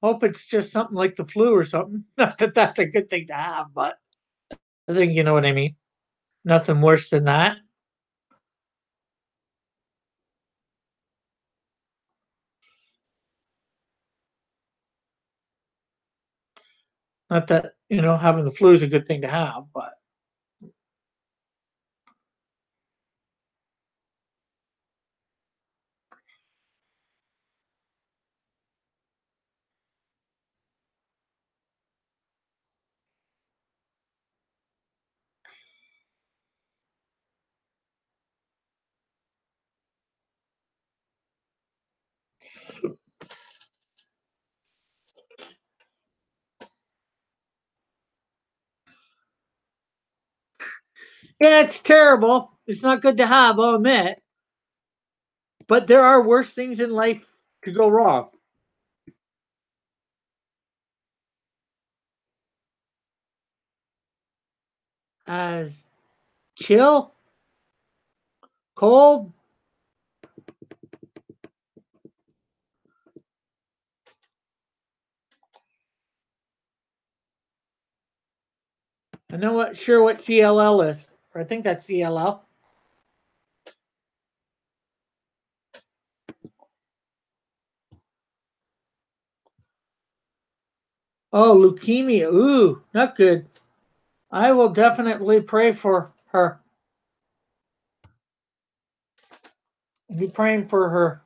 Hope it's just something like the flu or something. Not that that's a good thing to have, but I think you know what I mean. Nothing worse than that. Not that, having the flu is a good thing to have, but yeah, it's terrible. It's not good to have, I'll admit. But there are worse things in life to go wrong. As chill, cold. I know what CLL is. Or I think that's CLL. Oh, leukemia. Ooh, not good. I will definitely pray for her. I'll be praying for her.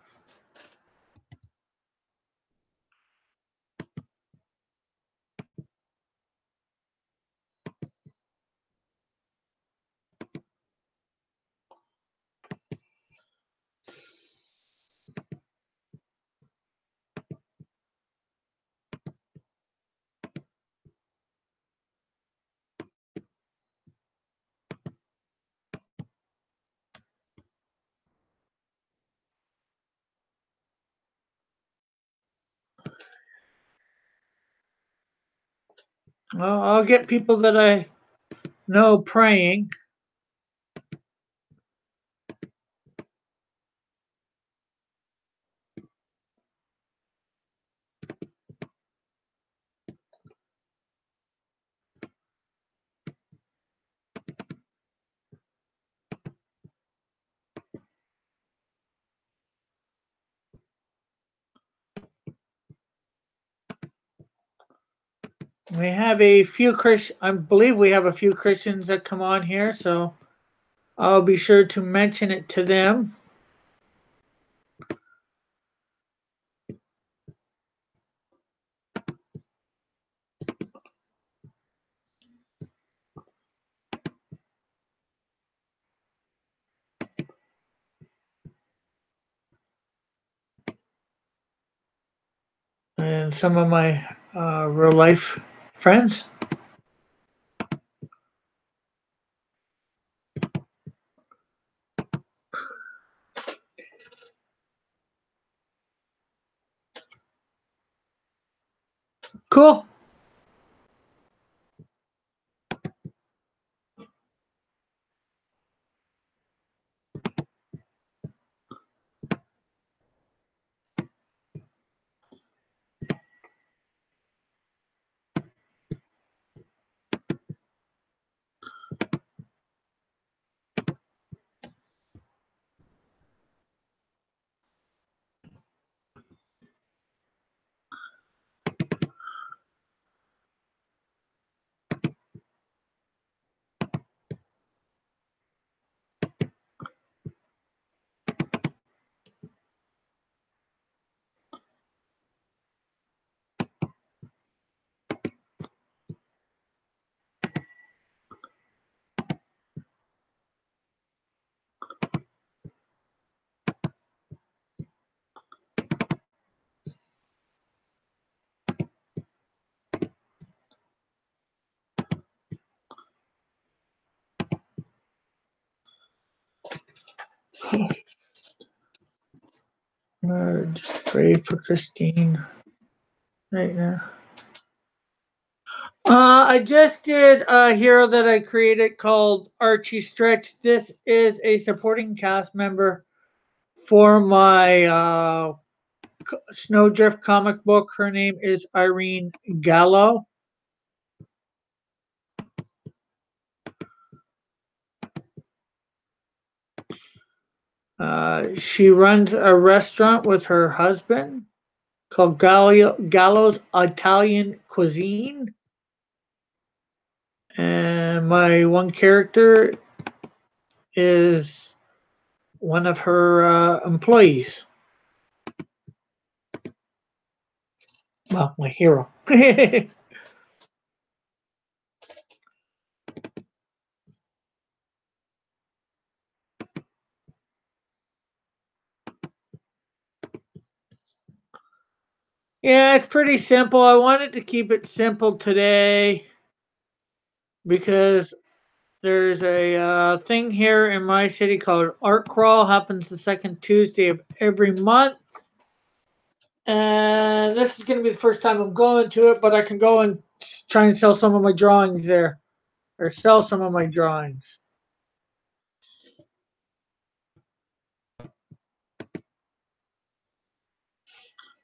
Well, I'll get people that I know praying. We have a few I believe we have a few Christians that come on here, so I'll be sure to mention it to them. And some of my real life friends. Cool. Just pray for Christine right now. I just did a hero that I created called Archie Stretch. This is a supporting cast member for my Snowdrift comic book. Her name is Irene Gallo. She runs a restaurant with her husband called Gallo's Italian Cuisine. And my one character is one of her employees. Well, my hero. Yeah, it's pretty simple. I wanted to keep it simple today because there's a thing here in my city called Art Crawl. Happens the second Tuesday of every month. And this is going to be the first time I'm going to it, but I can go and try and sell some of my drawings there, or sell some of my drawings.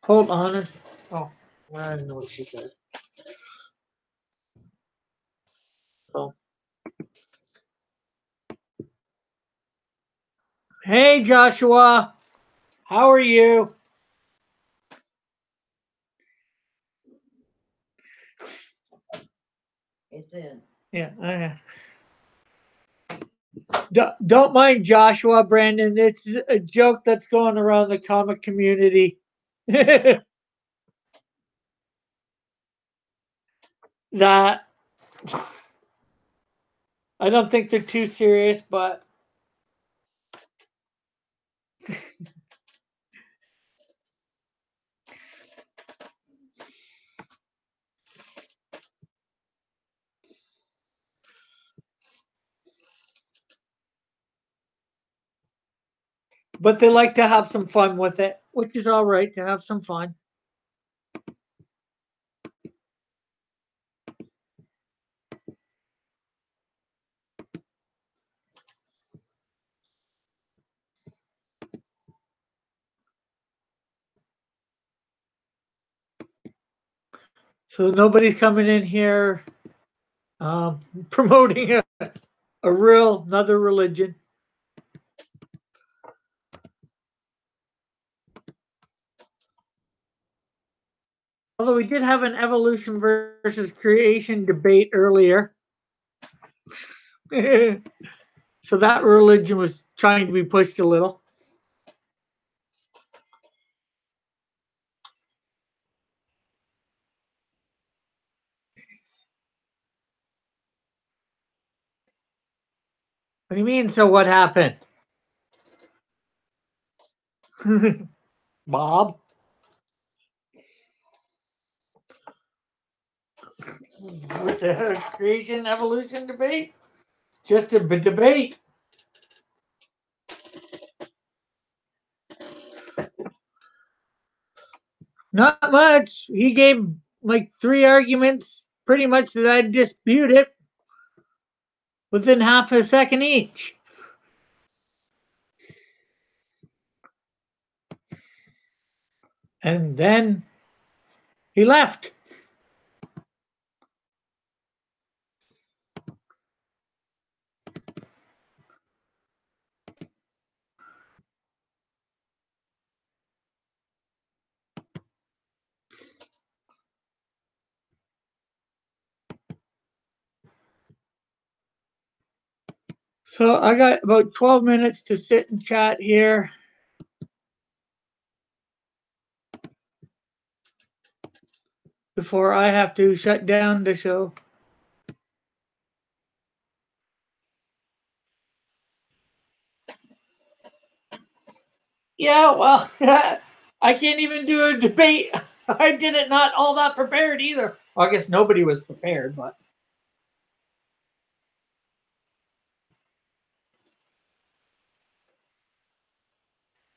Hold on. Oh, I don't know what she said. Oh. Hey, Joshua. How are you? It's in. Yeah. Don't mind Joshua, Brandon. It's a joke that's going around the comic community. That I don't think they're too serious, but they like to have some fun with it, which is all right to have some fun. So nobody's coming in here promoting a real another religion. Although we did have an evolution versus creation debate earlier. So that religion was trying to be pushed a little. What do you mean? So what happened? Bob? With the creation evolution debate? Just a debate. Not much. He gave like 3 arguments pretty much that I'd dispute it within half a second each. And then he left. So I got about 12 minutes to sit and chat here. Before I have to shut down the show. Yeah, well, I can't even do a debate. I did it not all that prepared either. Well, I guess nobody was prepared, but.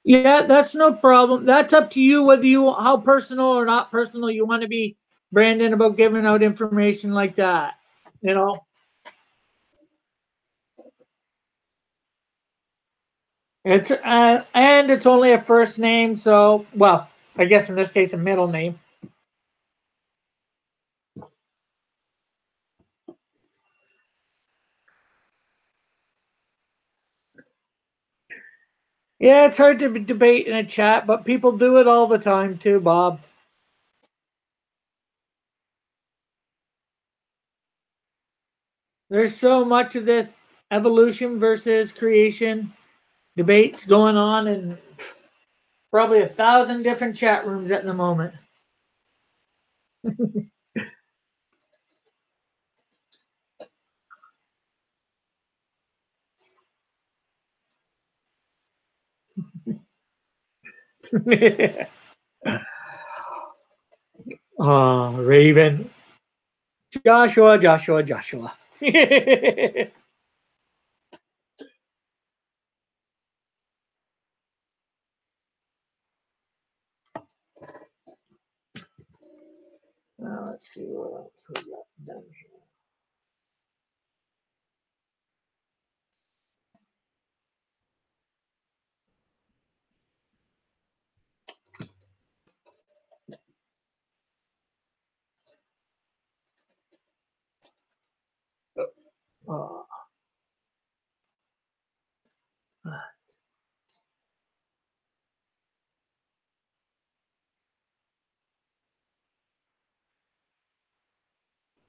Yeah, that's no problem. That's up to you whether you how personal or not personal you want to be, Brandon, about giving out information like that. You know, it's and it's only a first name, so well, I guess in this case a middle name. Yeah, it's hard to debate in a chat, but people do it all the time too, Bob. There's so much of this evolution versus creation debates going on in probably 1,000 different chat rooms at the moment. Oh, Raven. Joshua, Joshua, Joshua. Now let's see what else we got done here. Uh,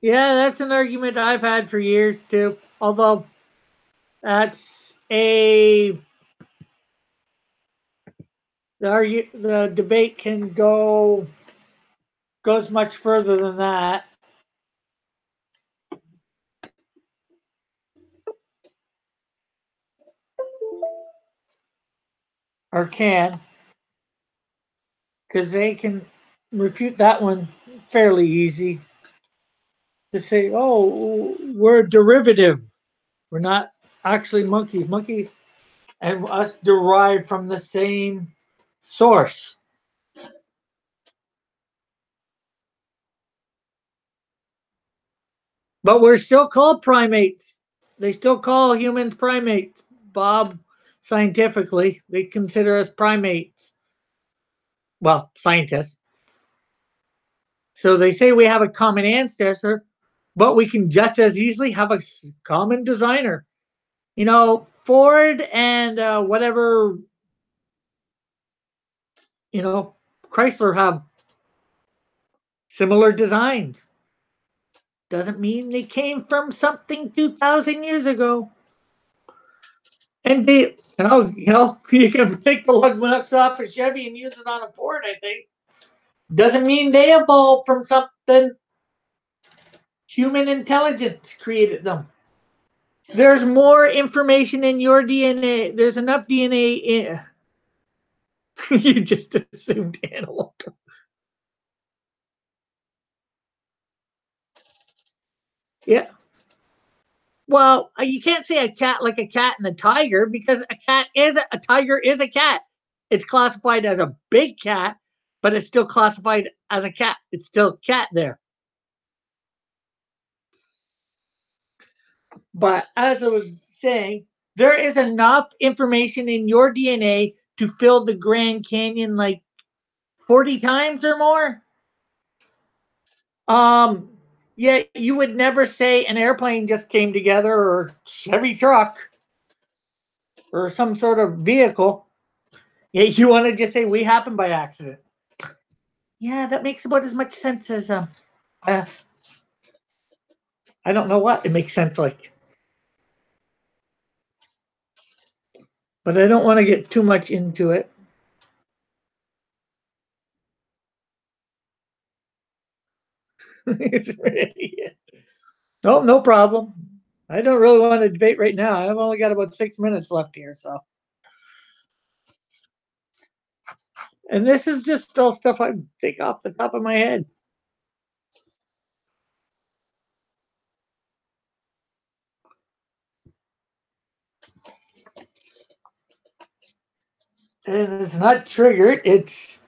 yeah, that's an argument I've had for years too. Although that's the debate can goes much further than that, or can, because they can refute that one fairly easy to say, oh, we're derivative. We're not actually monkeys. Monkeys and us derive from the same source. But we're still called primates. They still call humans primates, Bob, scientifically. They consider us primates. Well, scientists. So they say we have a common ancestor, but we can just as easily have a common designer. You know, Ford and whatever, you know, Chrysler have similar designs. Doesn't mean they came from something 2,000 years ago. And they, you can take the lug nuts off a Chevy and use it on a Ford, I think. Doesn't mean they evolved from something human intelligence created them. There's more information in your DNA. There's enough DNA in. You just assumed animal. Yeah. Well, you can't say a cat like a cat and a tiger because a tiger is a cat. It's classified as a big cat, but it's still classified as a cat. It's still cat there. But as I was saying, there is enough information in your DNA to fill the Grand Canyon like 40 times or more. Um, yeah, you would never say an airplane just came together or Chevy truck or some sort of vehicle. Yeah, you want to just say we happened by accident. Yeah, that makes about as much sense as uh I don't know what it makes sense like, but I don't want to get too much into it. It's really, oh, no problem. I don't really want to debate right now. I've only got about 6 minutes left here, so. And this is just all stuff I think off the top of my head. And it's not triggered. It's,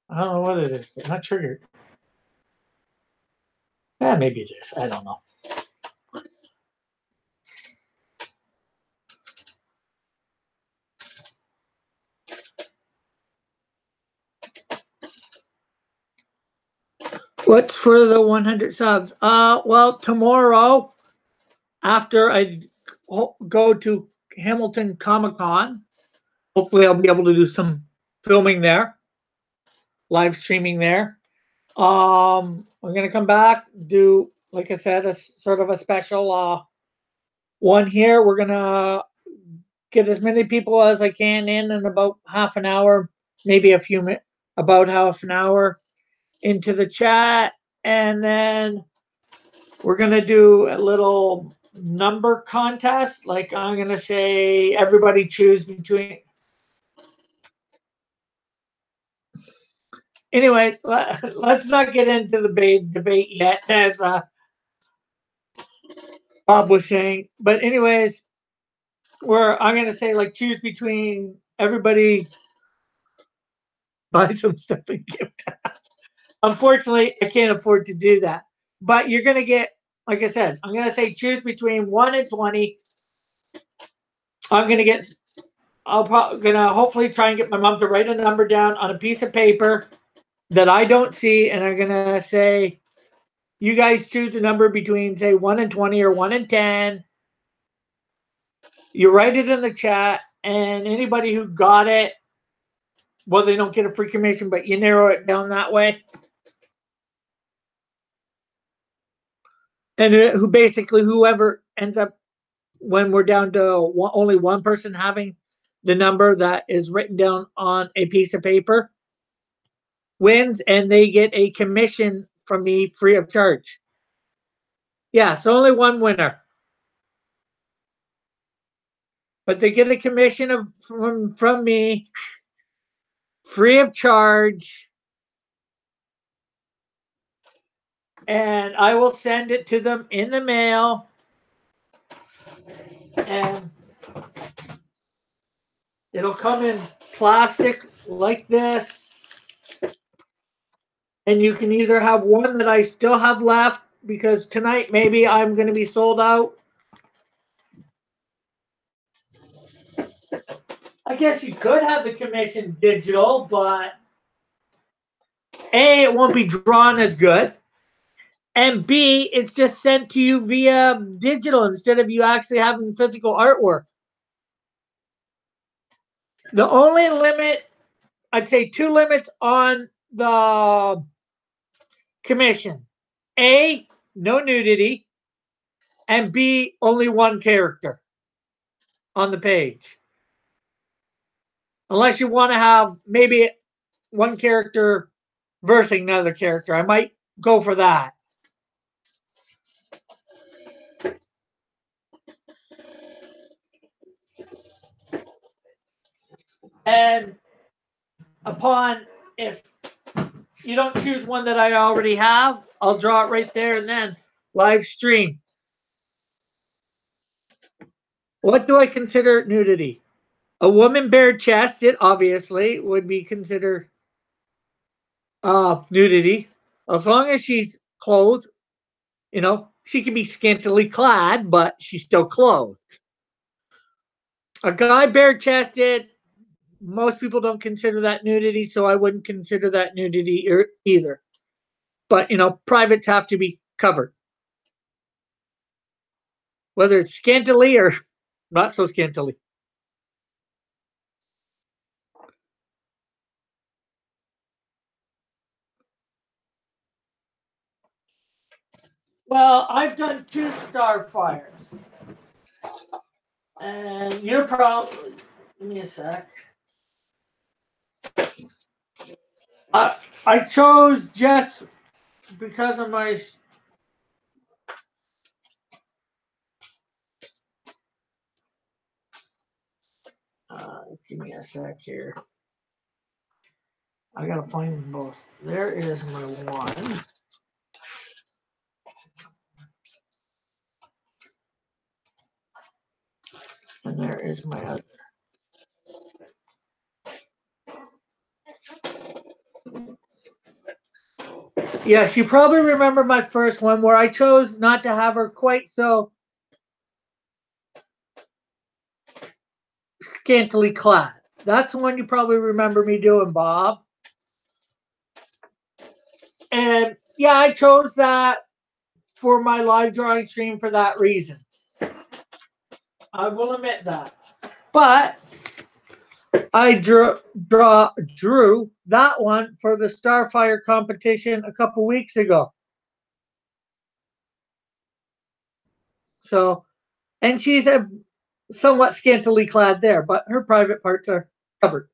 I don't know what it is, but not triggered. Yeah, maybe it is. I don't know. What's for the 100 subs? Well, tomorrow after I go to Hamilton Comic Con, hopefully I'll be able to do some filming there, live streaming there. We're gonna come back, do like I said, a sort of a special one here. We're gonna get as many people as I can in about half an hour, maybe a few minutes, about half an hour into the chat, and then we're gonna do a little number contest. Like I'm gonna say, everybody choose between. Anyways, let's not get into the debate yet, as Bob was saying. But anyways, where I'm gonna say, like, choose between everybody buy some stuff and give to us. Unfortunately, I can't afford to do that. But you're gonna get, like I said, I'm gonna say choose between 1 and 20. I'm gonna get. I'll probably gonna hopefully try and get my mom to write a number down on a piece of paper that I don't see, and I'm gonna say, you guys choose a number between, say, 1 and 20 or 1 and 10. You write it in the chat, and anybody who got it, well, they don't get a free commission, but you narrow it down that way. And who basically, whoever ends up, when we're down to only one person having the number that is written down on a piece of paper, wins, and they get a commission from me free of charge. Yeah, so only one winner. But they get a commission from me free of charge. And I will send it to them in the mail. And it'll come in plastic like this. And you can either have one that I still have left, because tonight maybe I'm going to be sold out. I guess you could have the commission digital, but A, it won't be drawn as good. And B, it's just sent to you via digital instead of you actually having physical artwork. The only limit, I'd say two limits on the commission. A, no nudity. And B, only one character on the page. Unless you want to have maybe one character versing another character. I might go for that. And if you don't choose one that I already have, I'll draw it right there and then live stream. What do I consider nudity? A woman bare chested, obviously, would be considered nudity. As long as she's clothed, she can be scantily clad, but she's still clothed. A guy bare chested, most people don't consider that nudity, so I wouldn't consider that nudity either. But, privates have to be covered. Whether it's scantily or not so scantily. Well, I've done 2 Starfires. And you're probably, give me a sec. I chose just because of my. Give me a sec here. I gotta find them both. There is my one. And there is my other. Yes, you probably remember my first one where I chose not to have her quite so scantily clad. That's the one you probably remember me doing, Bob. And yeah, I chose that for my live drawing stream for that reason. I will admit that. But I drew that one for the Starfire competition a couple weeks ago. So, and she's a somewhat scantily clad there, but her private parts are covered.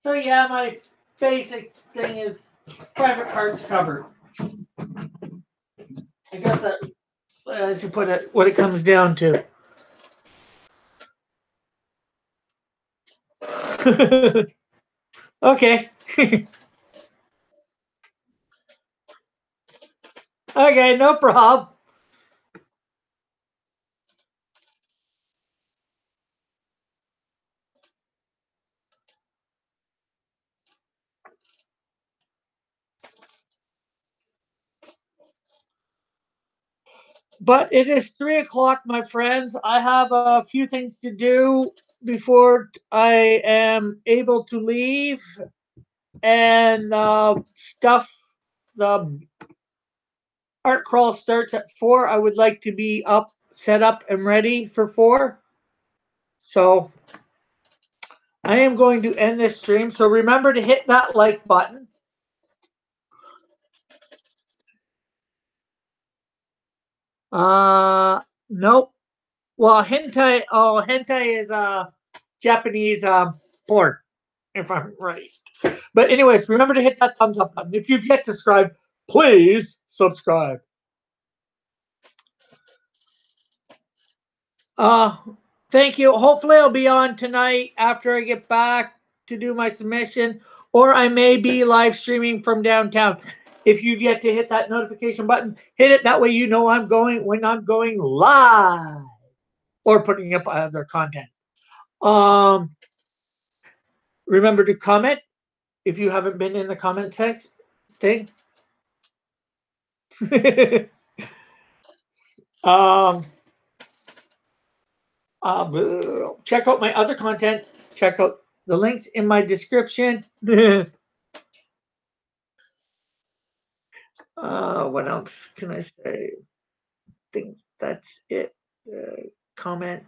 So yeah, my basic thing is private parts covered. I guess that, as you put it, what it comes down to. Okay. Okay, no problem. But it is 3 o'clock, my friends. I have a few things to do before I am able to leave, and stuff. The art crawl starts at 4. I would like to be up, set up, and ready for 4. So I am going to end this stream. So remember to hit that like button. Nope. Well, hentai. Oh, hentai is Japanese porn, if I'm right. But anyways, remember to hit that thumbs up button. If you've yet to subscribe, please subscribe. Uh, Thank you. Hopefully, I'll be on tonight after I get back to do my submission, or I may be live streaming from downtown. If you've yet to hit that notification button, hit it. That way, you know I'm going when I'm going live or putting up other content. Remember to comment if you haven't been in the comment section thing. um, Check out my other content. Check out the links in my description. What else can I say? I think that's it. Comment.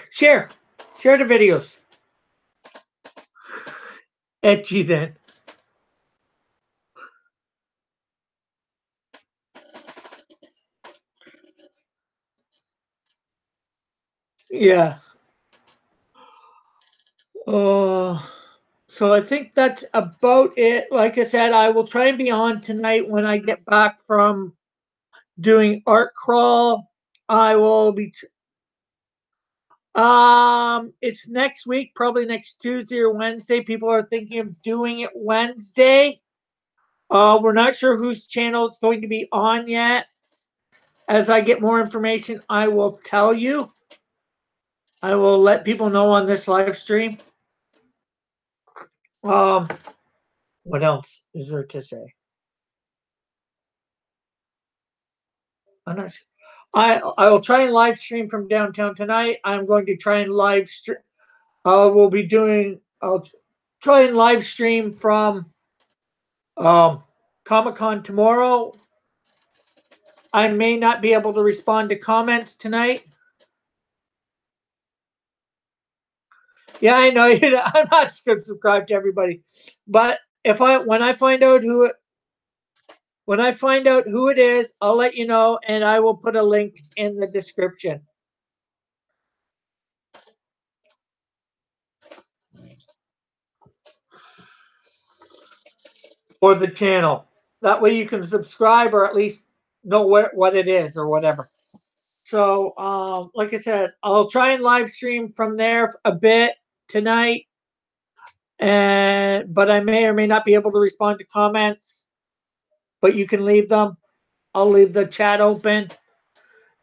Share. Share the videos. Etchy then. Yeah. So I think that's about it. Like I said, I will try and be on tonight when I get back from doing art crawl. I will be. It's next week, probably next Tuesday or Wednesday. People are thinking of doing it Wednesday. We're not sure whose channel it's going to be on yet. As I get more information, I will tell you. I will let people know on this live stream. Um, what else is there to say? I'm not sure. I will try and live stream from downtown tonight. I'm going to try and live stream. We'll be doing. I'll try and live stream from Comic-Con tomorrow. I may not be able to respond to comments tonight. Yeah, I know. I'm not subscribed to everybody, but when I find out who it is, I'll let you know, and I will put a link in the description for the channel. That way, you can subscribe or at least know what it is or whatever. So, like I said, I'll try and live stream from there a bit tonight, but I may or may not be able to respond to comments. But you can leave them. I'll leave the chat open,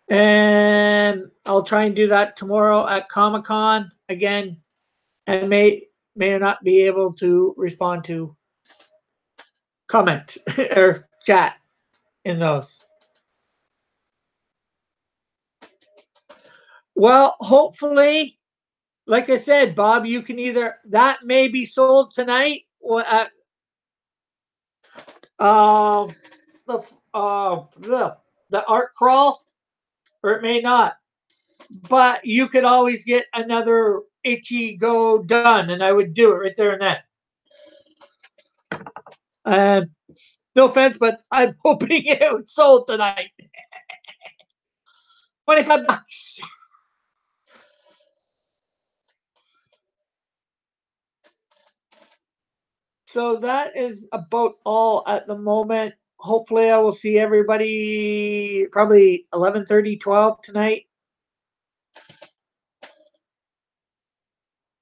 and I'll try and do that tomorrow at Comic-Con again, and may or not be able to respond to comments or chat in those. Well, hopefully, like I said, Bob, you can either that may be sold tonight or at the art crawl. or it may not. But you could always get another Ichigo done, and I would do it right there and then. No offense, but I'm hoping it sold tonight. $25. So that is about all at the moment. Hopefully I will see everybody probably 11:30, 12 tonight.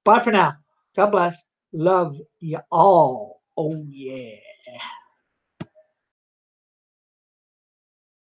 Bye for now. God bless. Love you all. Oh yeah.